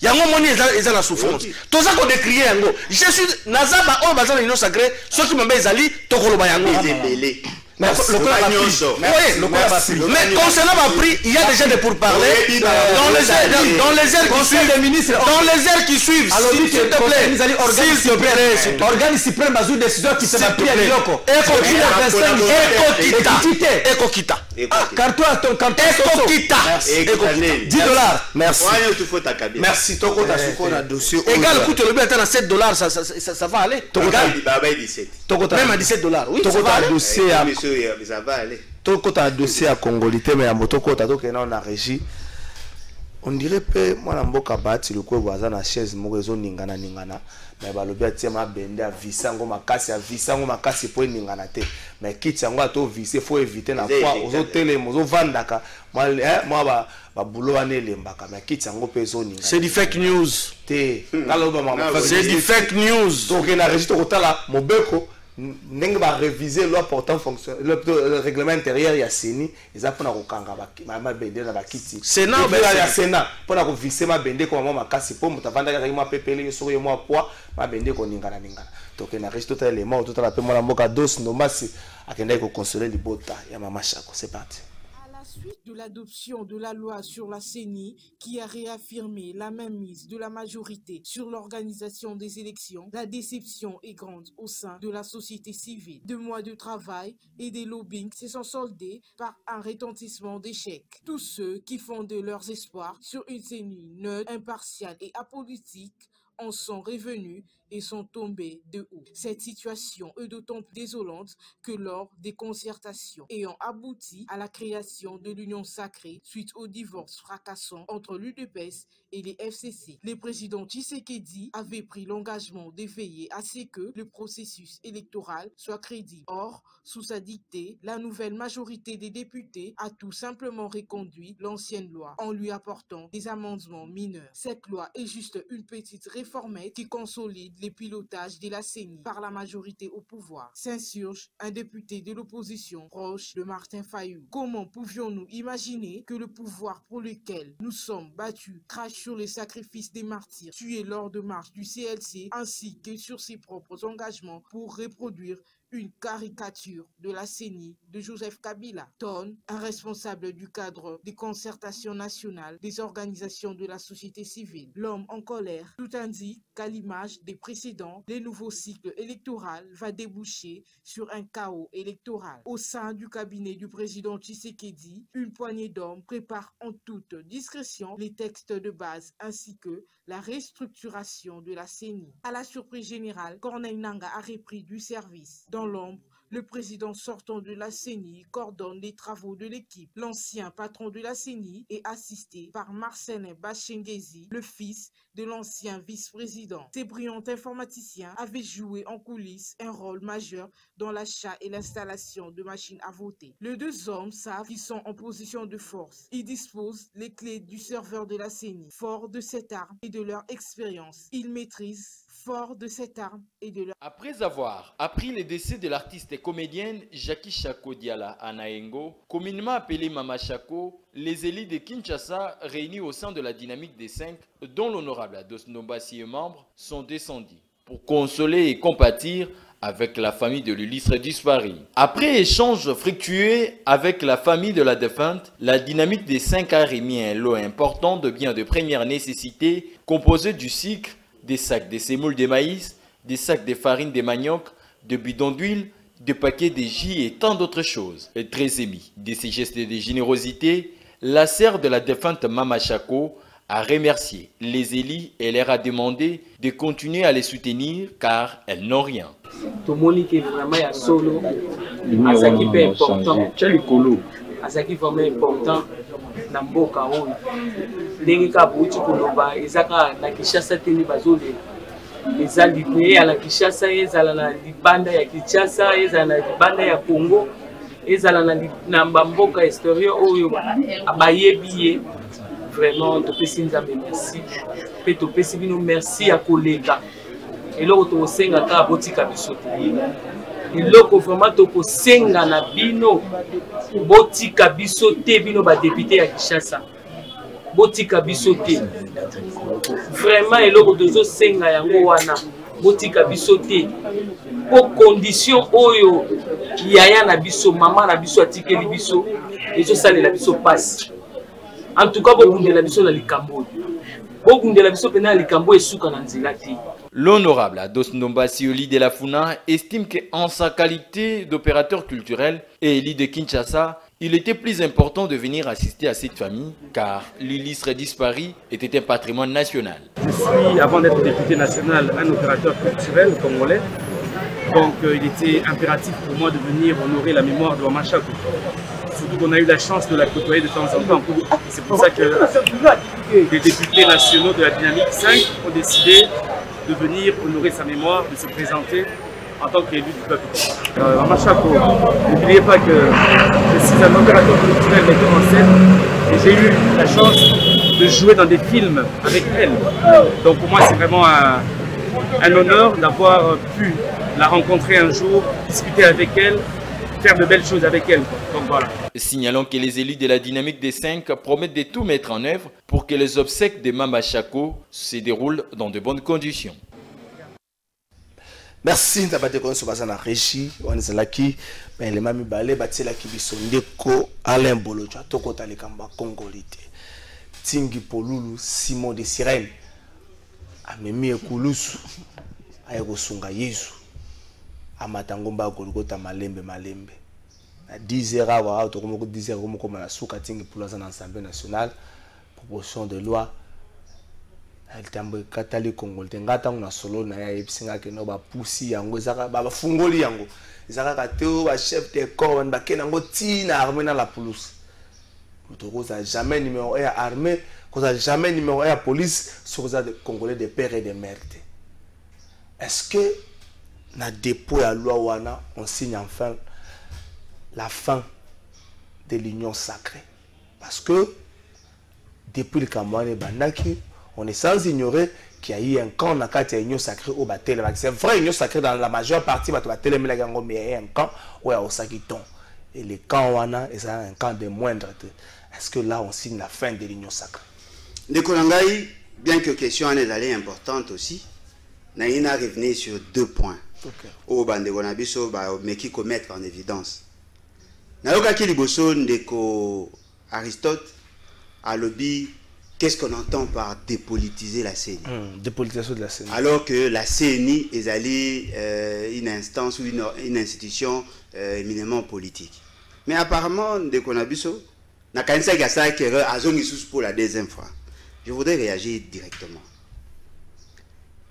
Yango moni eza la souffrance. Toza ko décrier yango. Je suis nazaba oyo baza na l'Union sacrée, ceux qui m'embêtent ezali tokoloba yango. Mais concernant ma prix, il y a déjà des pourparlers dans les airs qui suivent. S'il te plaît,
organe suprême a une décision qui se pris à Biloko.
Ekokita.
Carton 10 $.
Merci.
Merci. Toko ta suko na dossier.
Égal coûte le bien à $7, ça va aller. Même à $17. Oui, ça va aller.
Ça va aller.
Toko ta dossier à Congolité mais à motoko ta toke na régie. On dirait que moi na mboka bati le ko baza na chaise moko ezo ningana mais balobi atie ma bende a visango makasi po ningana te mais kiti yango ato vise faut éviter na fois ozo tele mozo vandaka moi ba boulot ane lembaka mais kiti yango pe ezo ningana. C'est
du fake news. C'est du fake news.
Donc na régie to kotala mobeko ndenge ba réviser loi portant fonction le règlement intérieur ya Séni ils apona kokanga ba bende na ba kiti
Sénat
ya Sénat pona ko viser ma bende ko mama makasi po mutavanda ka ma pepele so ye moi poids ma bende ko ningana donc na reste tout élément tout la pe mona mboka dos no masi akenda ko consoler libota ya mama Chako. C'est parti.
Suite de l'adoption de la loi sur la CENI qui a réaffirmé la mainmise de la majorité sur l'organisation des élections, la déception est grande au sein de la société civile. 2 mois de travail et des lobbying se sont soldés par un retentissement d'échecs. Tous ceux qui fondaient leurs espoirs sur une CENI neutre, impartiale et apolitique en sont revenus et sont tombés de haut. Cette situation est d'autant plus désolante que lors des concertations ayant abouti à la création de l'Union sacrée suite au divorce fracassant entre l'UDPS et les FCC, le président Tshisekedi avait pris l'engagement de veiller à ce que le processus électoral soit crédible. Or, sous sa dictée, la nouvelle majorité des députés a tout simplement reconduit l'ancienne loi en lui apportant des amendements mineurs. Cette loi est juste une petite réformette qui consolide les pilotages de la CENI par la majorité au pouvoir. S'insurge un député de l'opposition proche de Martin Fayou. Comment pouvions-nous imaginer que le pouvoir pour lequel nous sommes battus crache sur les sacrifices des martyrs tués lors de marches du CLC ainsi que sur ses propres engagements pour reproduire une caricature de la CENI de Joseph Kabila. Ton, un responsable du cadre des concertations nationales des organisations de la société civile. L'homme en colère, tout indique qu'à l'image des précédents, le nouveau cycle électoral va déboucher sur un chaos électoral. Au sein du cabinet du président Tshisekedi, une poignée d'hommes prépare en toute discrétion les textes de base ainsi que la restructuration de la CENI. À la surprise générale, Corneille Nangaa a repris du service. Dans l'ombre, le président sortant de la CENI coordonne les travaux de l'équipe. L'ancien patron de la CENI est assisté par Marcelin Bachengezi, le fils de l'ancien vice-président. Ces brillants informaticiens avaient joué en coulisses un rôle majeur dans l'achat et l'installation de machines à voter. Les deux hommes savent qu'ils sont en position de force. Ils disposent les clés du serveur de la CENI. Fort de cette arme et de leur expérience, ils maîtrisent fort de cette arme et de leur...
Après avoir appris le décès de l'artiste et comédienne Jackie Chako Diala Anaengo, communément appelée Mama Chako, les élites de Kinshasa réunis au sein de la dynamique des 5, dont l'honorable Ados Ndombasi est membre, sont descendus pour consoler et compatir avec la famille de l'illustre disparu. Après échange fructueux avec la famille de la défunte, la dynamique des 5 a remis un lot important de biens de première nécessité composés du sucre, des sacs de semoule de maïs, des sacs de farine de manioc, de bidons d'huile, de paquets de jus et tant d'autres choses. Et très émis de ces gestes de générosité, la sœur de la défunte Mama Chako a remercié les élus et leur a demandé de continuer à les soutenir car elles n'ont rien.
Tout le monde est vraiment solo, à ce qui est important, à ce qui est vraiment important. Namboka oyo ndenge ka buti koloba ezaka na Kinshasa teni bazole ezali pe ala Kinshasa ezala na libanda ya Kinshasa ezala na libanda ya Congo ezala na mboka extérieur oyo abayebiye vraiment topesi nzambe merci pe topesi bino merci ya koleka eloko tosenga ka botika biso te eloko vraiment tokosenga na bino botika biso te bino ba député ya Kinshasa botika biso te vraiment eloko tozosenga yango wana botika biso te po condition oyo yaya na biso mama na biso atikeli biso ezosalela biso passe en tout cas bokundela biso na likambo bokundela biso pena na likambo esuka na nzela te.
L'honorable Ados Ndombasi Oli de la Funa estime qu'en sa qualité d'opérateur culturel et élu de Kinshasa, il était plus important de venir assister à cette famille car l'illustre disparu était un patrimoine national.
Je suis, avant d'être député national, un opérateur culturel congolais. Donc il était impératif pour moi de venir honorer la mémoire de Mama Chako. Surtout qu'on a eu la chance de la côtoyer de temps en temps. C'est pour ça que les députés nationaux de la dynamique 5 ont décidé de venir honorer sa mémoire, de se présenter en tant qu'élu du peuple. Mama Chako, n'oubliez pas que je suis un opérateur culturel metteur en scène et j'ai eu la chance de jouer dans des films avec elle. Donc pour moi c'est vraiment un honneur d'avoir pu la rencontrer un jour, discuter avec elle, faire de belles choses avec elle. Donc voilà.
Signalons que les élus de la dynamique des 5 promettent de tout mettre en œuvre pour que les obsèques de Mama Chako se déroulent dans de bonnes conditions.
Merci d'abord qu'on se base en régie. On est là qui, mais les mami balé, bâti là qui bison ndeko Alain Bolojo, toko tali kamba Congolité. Tingi Polulu, Simon de Sirène, Amemi Ekulusu, Ayego Sunga Yesu, Amatangomba Golgota Malembe. À 10h, à 10h, comme la souka tingi pour l'Assemblée nationale, proposition de loi. Elle tambo katali Congo tengata na solo na ya ebisinga ke no ba pusi yango zaka ba fungoli yango zaka kateo ba chef de corps ba kenango tina armée na la police mutokoza jamais numéro 1 ya armée koza jamais numéro 1 ya police sur za de congolais de père et de mère. Est-ce que na dépôt ya loi wana on signe enfin la fin de l'union sacrée? Parce que depuis le Cameroun bandaki on est sans ignorer qu'il y a eu un camp dans la union sacrée au Batel. C'est vrai, union sacrée dans la majeure partie, mais il y a un camp où il y a Osakiton. Et le camp wana est un camp de moindre. Est-ce que là on signe la fin de l'union sacrée?
De Kolangai, bien que la question en est importante aussi, Naïna revenait sur 2 points. au bandeko na biso mais qui commettent en évidence. Nayoka ki liboso ndeko Aristote à lobby, qu'est-ce qu'on entend par dépolitiser la CENI?
Dépolitisation de la CENI.
Alors que la CENI est allée une instance ou une institution éminemment politique. Mais apparemment, ndeko na biso na kanisa ka sa que azongi pour la deuxième fois. Je voudrais réagir directement.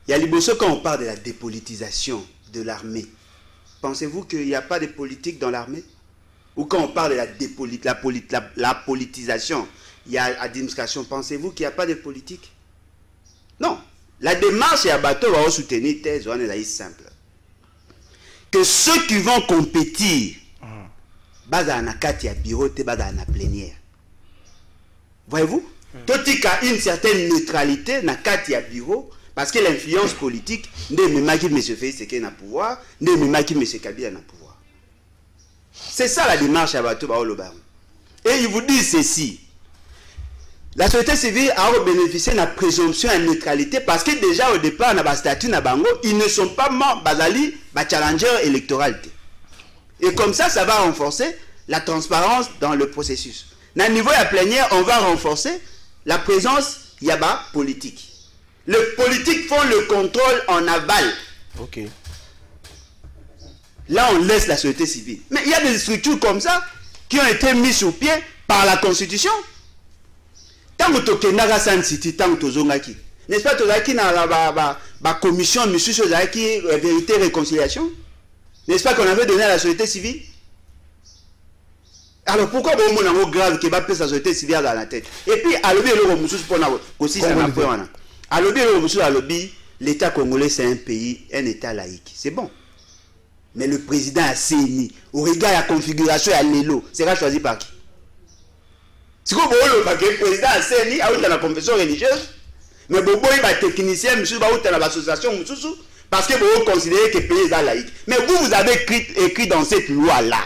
Il y a liboso quand on parle de la dépolitisation de l'armée. Pensez-vous qu'il n'y a pas de politique dans l'armée? Ou quand on parle de la politisation, il y a administration, pensez-vous qu'il n'y a pas de politique? Non. La démarche à bateau va soutenir thèse, on est simple. Que ceux qui vont compétir, basa na kati ya bureau te basa na plénière. Voyez-vous? Totika une certaine neutralité na kati ya bureau. Parce que l'influence politique, ne me maquille M. Félix Tshisekedi na pouvoir, ne me maquille M. Kabila na pouvoir. C'est ça la démarche à Bato Baolo Baron. Et il vous dit ceci. La société civile a bénéficié de la présomption de neutralité parce que déjà au départ, dans le statut na bango, ils ne sont pas membres basali, challenger électoral. Et comme ça, ça va renforcer la transparence dans le processus. Dans le niveau de la plénière, on va renforcer la présence yaba politique. Les politiques font le contrôle en aval.
Ok.
Là, on laisse la société civile. Mais il y a des structures comme ça qui ont été mises sur pied par la Constitution. Tant que tu as San City, tant que tu as n'est-ce pas, tu as la commission de vérité et réconciliation? N'est-ce pas qu'on avait donné à la société civile? Alors pourquoi on a un grave qui va passer la société civile dans la tête? Et puis, à l'objet, l'État congolais, c'est un pays, un État laïque. C'est bon. Mais le président a CENI, au regard de la configuration à l'ELO, sera choisi par qui? Si vous voulez, le président a CENI, a la confession religieuse, mais vous voyez, les techniciens, monsieur, dans l'association, parce que vous considérez que le pays est laïque. Mais vous avez écrit dans cette loi-là,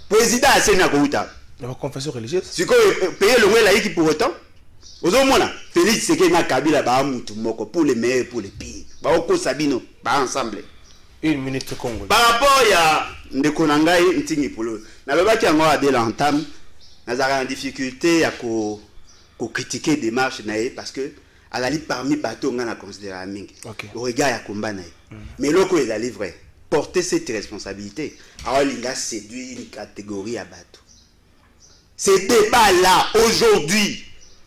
président a CENI à Kouta.
La confession religieuse?
Si vous payez le laïque pour autant, vous avez Félix Tshisekedi na Kabila pour les meilleurs et pour les pires. Baoko Sabino, ensemble.
Une minute Congo.
Par rapport à Ndekonangai Ntingi Polo, na loba ki yango adé l'entame, nazara en difficulté à critiquer des marches naé parce que à la limite parmi bateau on a considéré aming. Au regard ya combat naé. Mais loko est allé vrai. Porter cette responsabilité. Alors il a séduit une catégorie à bateau. Ce débat là aujourd'hui.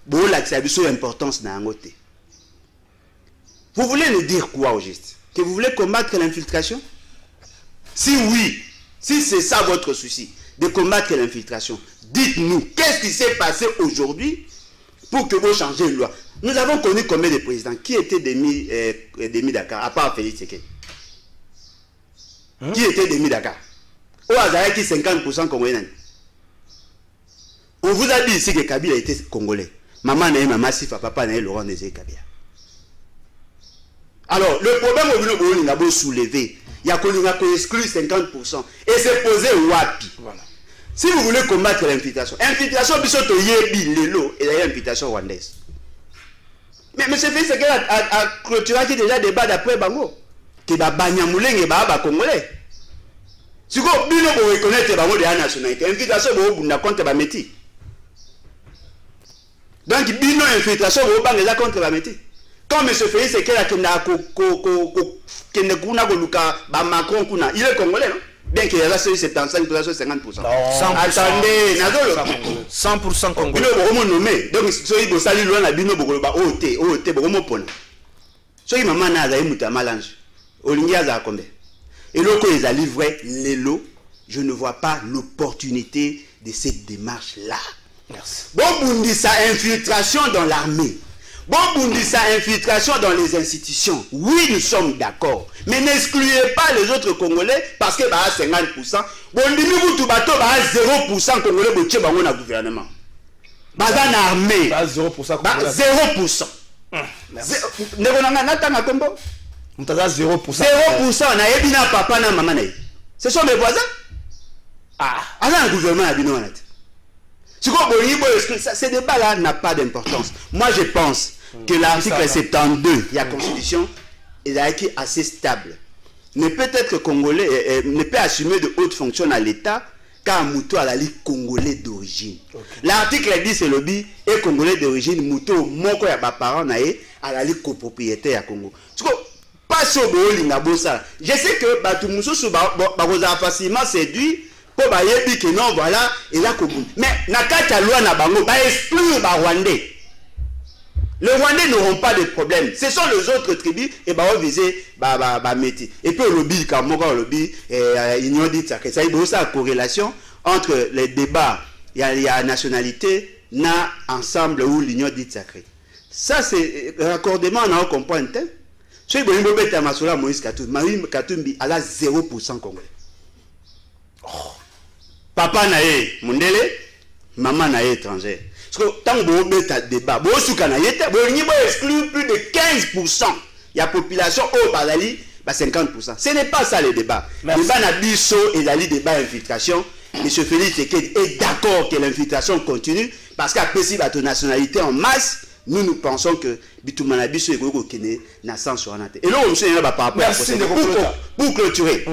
Bon, l'importance d'un côté. Vous voulez nous dire quoi au juste? Que vous voulez combattre l'infiltration? Si oui, si c'est ça votre souci, de combattre l'infiltration, dites-nous, qu'est-ce qui s'est passé aujourd'hui pour que vous changez une loi? Nous avons connu combien de présidents qui étaient démis Dakar, à part Félix Tshisekedi? Qui était démis Dakar? Au hasard qui 50% congolais. On vous a dit ici que Kabila était congolais. Maman n'a eu maman Sifa, papa n'a eu Laurent Désiré Kabila. Alors, le problème au niveau de soulever, il y a qu'on exclut 50%. Et c'est posé wapi. Voilà. Si vous voulez combattre l'infiltration, infiltration, bisoto yebi lelo, et d'ailleurs infiltration rwandaise. Mais M. Félix a clôturé déjà débat d'après Bango. Qui va banyamouleng et va congolais. Si vous voulez reconnaître Bango de la nationalité, infiltration, vous n'avez compte pas métier. Donc, bino infiltration, vous avez déjà contre la métier. Quand M. Félix est Macron, il est congolais, non? Bien qu'il y ait 75%, 50%. Attendez,
100% congolais.
Donc, si vous avez salué loin, bino bogoloba, OT, bogomo. Si vous avez un mouta malange, Olingia za kombe. Et là, quand ils ont livré l'élo, je ne vois pas l'opportunité de cette démarche-là.
Merci.
Bon, on dit ça, infiltration dans l'armée. Bon, on dit ça, infiltration dans les institutions. Oui, nous sommes d'accord. Mais n'excluez pas les autres Congolais parce que bah 50%. Bon, on dit nous tout bateau bah 0% Congolais pour tuer dans le gouvernement. Bah dans l'armée.
Bah 0% Congolais.
0%. Merci. Ne connaissons pas tant à Combo.
On t'a 0%.
0%. On a ébina papa na maman. Ce sont mes voisins. Ah, alors le gouvernement a bien honnête. Ce débat-là n'a pas d'importance. Moi, je pense que l'article 72 de la Constitution est assez stable. ne peut être congolais, ne peut assumer de hautes fonctions à l'État car Mouto a la ligue congolais d'origine. L'article 10 c'est le bi et congolais d'origine Mouto moko ya ba parents naé à la ligue copropriétaire à Congo. Pas sur Bolinga Bossa. Je sais que Batou Moussou ba facilement séduit pour ba yebi que non voilà et là Congo. Mais nakata loi na bango ba exclure ba Rwandais. Les Rwandais n'auront pas de problème. Ce sont les autres tribus et bah on viser bah métier. Et puis le lobby comme moi le lobby union dit ça que ça y a aussi une corrélation entre les débats il y a nationalité na ensemble où l'union dit sacré. Ça c'est raccordement on comprend un thème. Ceux qui ont été à Masoula Moïse Katumbi à la 0% congolais. Papa naé Mundele, maman naé étranger. Parce que tant que vous avez un débat, vous exclut plus de 15%. Il y a la population au Bazali, 50%. Ce n'est pas ça le débat. Le débat n'a biso et la débat infiltration. M. Félix est d'accord que l'infiltration continue parce qu'après si votre nationalité en masse, nous pensons que Bitoumana biso est reconnu na sens sur Anate. Et là, on sait par rapport à pour clôturer.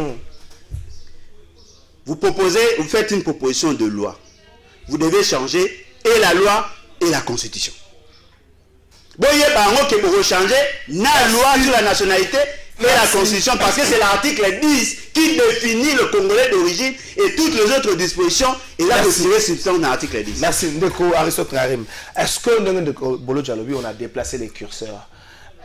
Vous faites une proposition de loi. Vous devez changer et la loi et la constitution. Bon, il y a que vous changer la loi sur la nationalité et la constitution parce que c'est l'article 10 qui définit le Congolais d'origine et toutes les autres dispositions et là vous tirez substance dans l'article 10.
Merci Ndeko Aristote Karim. Est-ce que Bolo Dialobi on a déplacé les curseurs?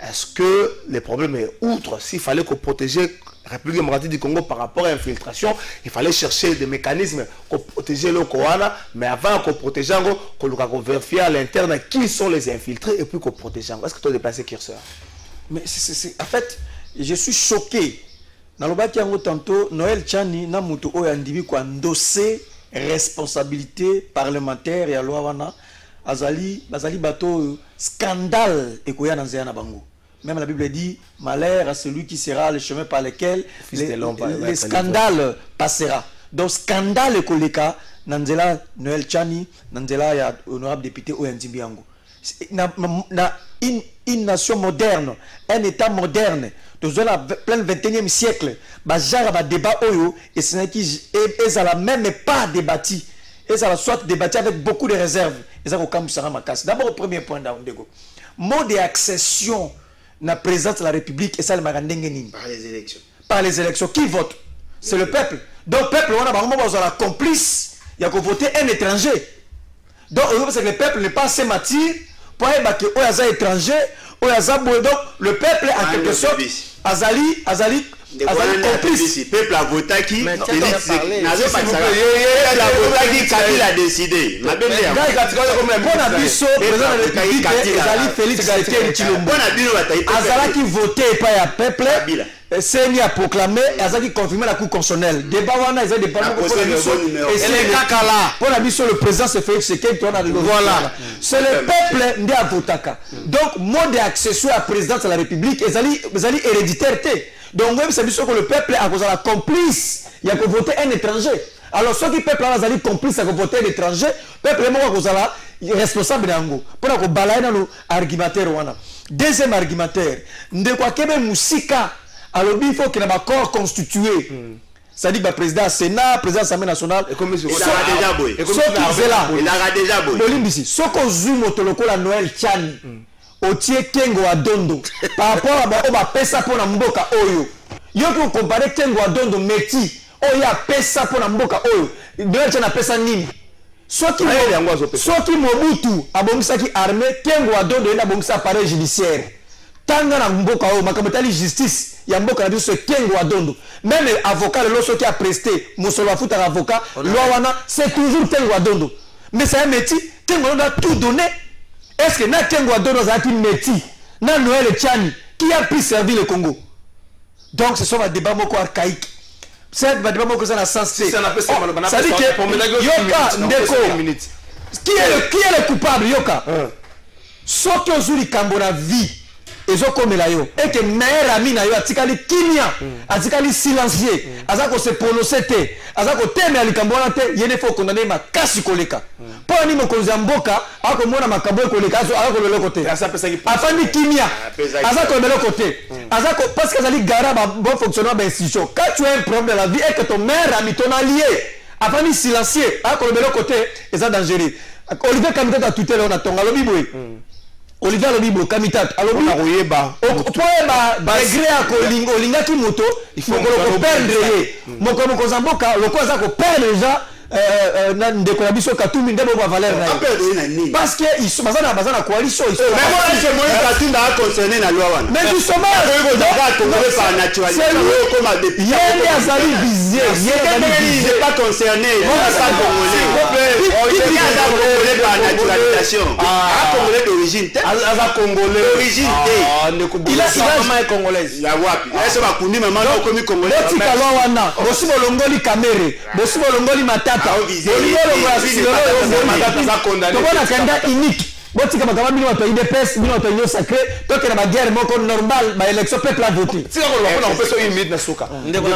Est-ce que le problème est outre s'il fallait qu'on protégeait la République démocratique du Congo par rapport à l'infiltration, il fallait chercher des mécanismes pour protéger le Koana, mais avant qu'on protège, qu'on vérifie à l'interne qui sont les infiltrés et puis qu'on protège. Est-ce que tu as déplacé curseur?
Mais en fait, je suis choqué. Dans le bas tantôt, Noël Tchani, Namuto Oyandimi, quoi, endossé responsabilité parlementaire et à l'Ouawana, Azali Bato, scandale et Koya Nanzéana Bango. Même la Bible dit, malheur à celui qui sera le chemin par lequel les scandales passera. Donc scandale et koleka, Nanzela Noël Tchani, Nanzela ya honorable député Oyandimi Yango. Une nation moderne, un état moderne, dans le plein 21e siècle, il débat et ce n'est pas même pas débattu. Et ça va soit débattu avec beaucoup de réserves. Et ça va d'abord, au premier point, mot d'accession na présidence de la République et ça le Marandengenine.
Par les élections.
Par les élections. Qui vote? C'est le peuple. Donc, le peuple, on a la complice. Il y a qu'à voter un étranger. Donc, le peuple n'est pas assez mature pour évacuer aux étrangers. Donc, le peuple, en quelque sorte, Azali complice.
Le peuple a voté qui a décidé.
Azali qui voté par le peuple. C'est a proclamé, Azali confirmé la Cour constitutionnelle. Débat wana ils ont des débats pour le président c'est Félix Tshisekedi voilà. C'est le peuple ndi avotaka. Donc mode d'accession à la présidence de la République Azali héréditaire. Donc même c'est que le peuple a causé la complice, il y a que voter un étranger. Alors ceux qui peuple Azali complice à voter un étranger, peuple est mort à responsable d'ango. Pour que balaye dans l'argumentaire wana. Deuxième argumentaire, ndekwa kebe musika. Alors il faut qu'il y ait un corps constitué. C'est-à-dire que le président du Sénat, le président de l'Assemblée nationale, il a déjà boy. Ce qu'on zoome au la Noël Tchani, au Tié Kengo Adondo, par rapport à Pesa pour la Mboka Oyo. Il faut comparer Kengo Adondo Meti, Oya Pesa pour la Mboka Oyo. Noël Tchani a Pesa Nini. Ce qui Mobutu a bombisaki armée, Kengo Adondo a bombisaki appareil judiciaire. Tanga na Mboka Oyo, makamotali justice. Il y a beaucoup de choses qui sont même l'avocat, l'autre qui a presté, Moussolo Afuta avocat, c'est toujours Kengo Adondo. Mais c'est un métier, Kengo Adondo a tout donné. Est-ce que na Kengo Adondo a un métier, na Noël Tchani, qui a pu servir le Congo? Donc ce sont des débats beaucoup archaïques. C'est un débat beaucoup ça sens. Ça dit que Yoka Ndeko, qui est le coupable Yoka? Sauf que aujourd'hui Kambona vie. ezokomela yo et que meilleur ami na yo atikali kimia atikali silencieux azako se prononcer te azako temela likambo wana te yene faut condamner makasi koleka po ni mokonzi ya mboka akomona makambo koleka azako leloko te afandi kimia azako leloko te azako parce que azali gara ba bon fonctionnement ba institution quand tu as un problème dans la vie et que ton meilleur ami ton allié afandi silencieux azako leloko te eza dangereux. Olivier Kamitat a tout à l'heure on a ton alobi boy Olivier alobi Kamitat alobi oyeba okoyeba degré ya kolingo lingaki moto il faut ko perdre moko zamboka loko za ko perdre déjà na ndeko na biso Katumbi ndebo ba valeur na parce que ils sont bazana coalition ils sont même moi je moi Katumbi a concerné na loi wana mais du sommet ko daga congolais par naturalité comme député il azali visé il n'est pas concerné pas congolais il est par naturalisation congolais d'origine congolais d'origine il a maman congolaise ya wapi est-ce ba kundi maman comme congolais tika loi wana bosi bolongoli kamere bosi bolongoli matata tokona kanda unique botika makama bino bato IDPS bino bato union sacré toke na baguerre moko normal ba élection peuple a voté tika ko bakona ko peso une minute na suka ndeko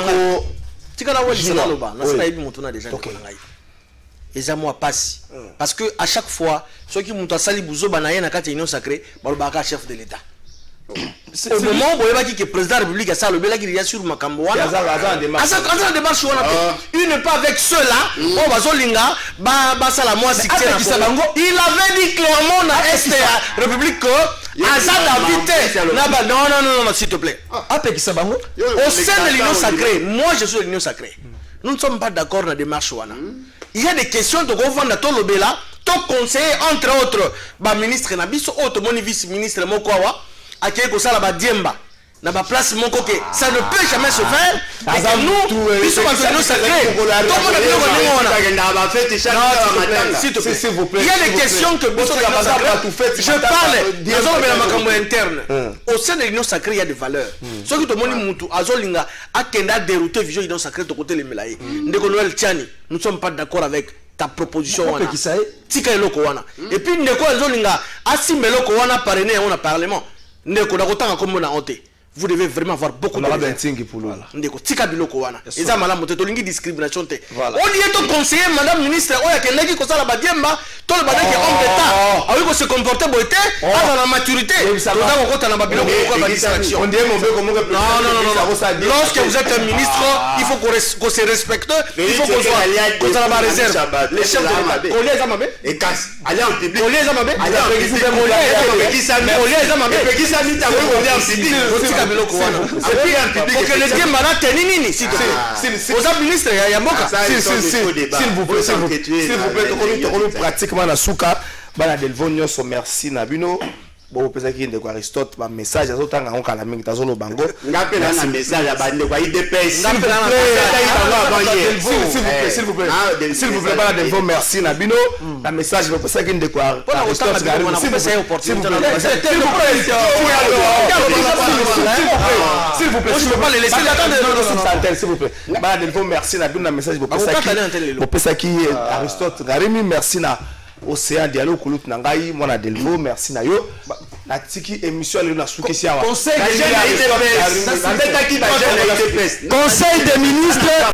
tika na wali sana loba na sana ibi mutu na déjà ndeko ngai eza moi passe parce que à chaque fois ceux qui mutu asali buzo banaye na kati union sacré baloba ka chef de l'état au moment où il que président de la République a ça le bel qui est sur Makambo démarche il n'est pas avec ceux-là on va zolinga ba ça la moi il avait dit clairement dans la République que non s'il te plaît au sein de l'union sacrée moi je suis de l'union sacrée nous ne sommes pas d'accord dans la démarche wana il y a des questions de vendre tout le bela tout conseiller entre autres ba ministre na biso autre mon vice ministre moko wa akeye kosala ba diemba na ba place moko que ça ne peut jamais se faire et que nous ils sont dans nos sacrés s'il vous plaît il y a des questions que je parle des hommes de makambo interne au sein de l'union sacrée il y a des valeurs ce qui te moni mutu azolinga akenda dérouter vision l'union sacrée de côté les melaye ndeko Noël Tiani nous ne sommes pas d'accord avec ta proposition wana tika eloko wana et puis ndeko azolinga asimba eloko wana parrainer on a parlement ndeko na kotanga comme na honte vous devez vraiment avoir beaucoup de ndeko tika biloko wana eza malamu te tolingi discrimination te on y est conseiller madame ministre oya kendaki kosala badiemba to le badaki homme d'état awi ko se comporter boité à la maturité toza kokota na babiloko ko ba distraction on dit non lorsque vous êtes un ministre il faut qu'on se respecte il faut qu'on soit la réserve les chefs de l'État on les a mabé et casse aller en public on les a mabé aller en public on les a mabé et qui ça mit à on est en public pour que les gens malades nini s'il vous ministre ya mboka s'il vous plaît on pratiquement na suka bana delvo nyonso merci na bino bo pesa ki ndeko Aristote ba message azotanga ngo kala mingi tazolo bango ngapela na message ya bande kwa IDPS ngapela na s'il vous plaît bana delvo merci na bino la message bo pesa ki ndeko Aristote s'il vous plaît je peux pas les laisser attendre s'il vous plaît bana delvo merci na bino la message bo pesa ki Aristote Garimi merci na Océan Dialogue Koulout Nangai, Mona Delvo, merci na yo. La tiki émission elle na soukisi awa. Conseil des ministres.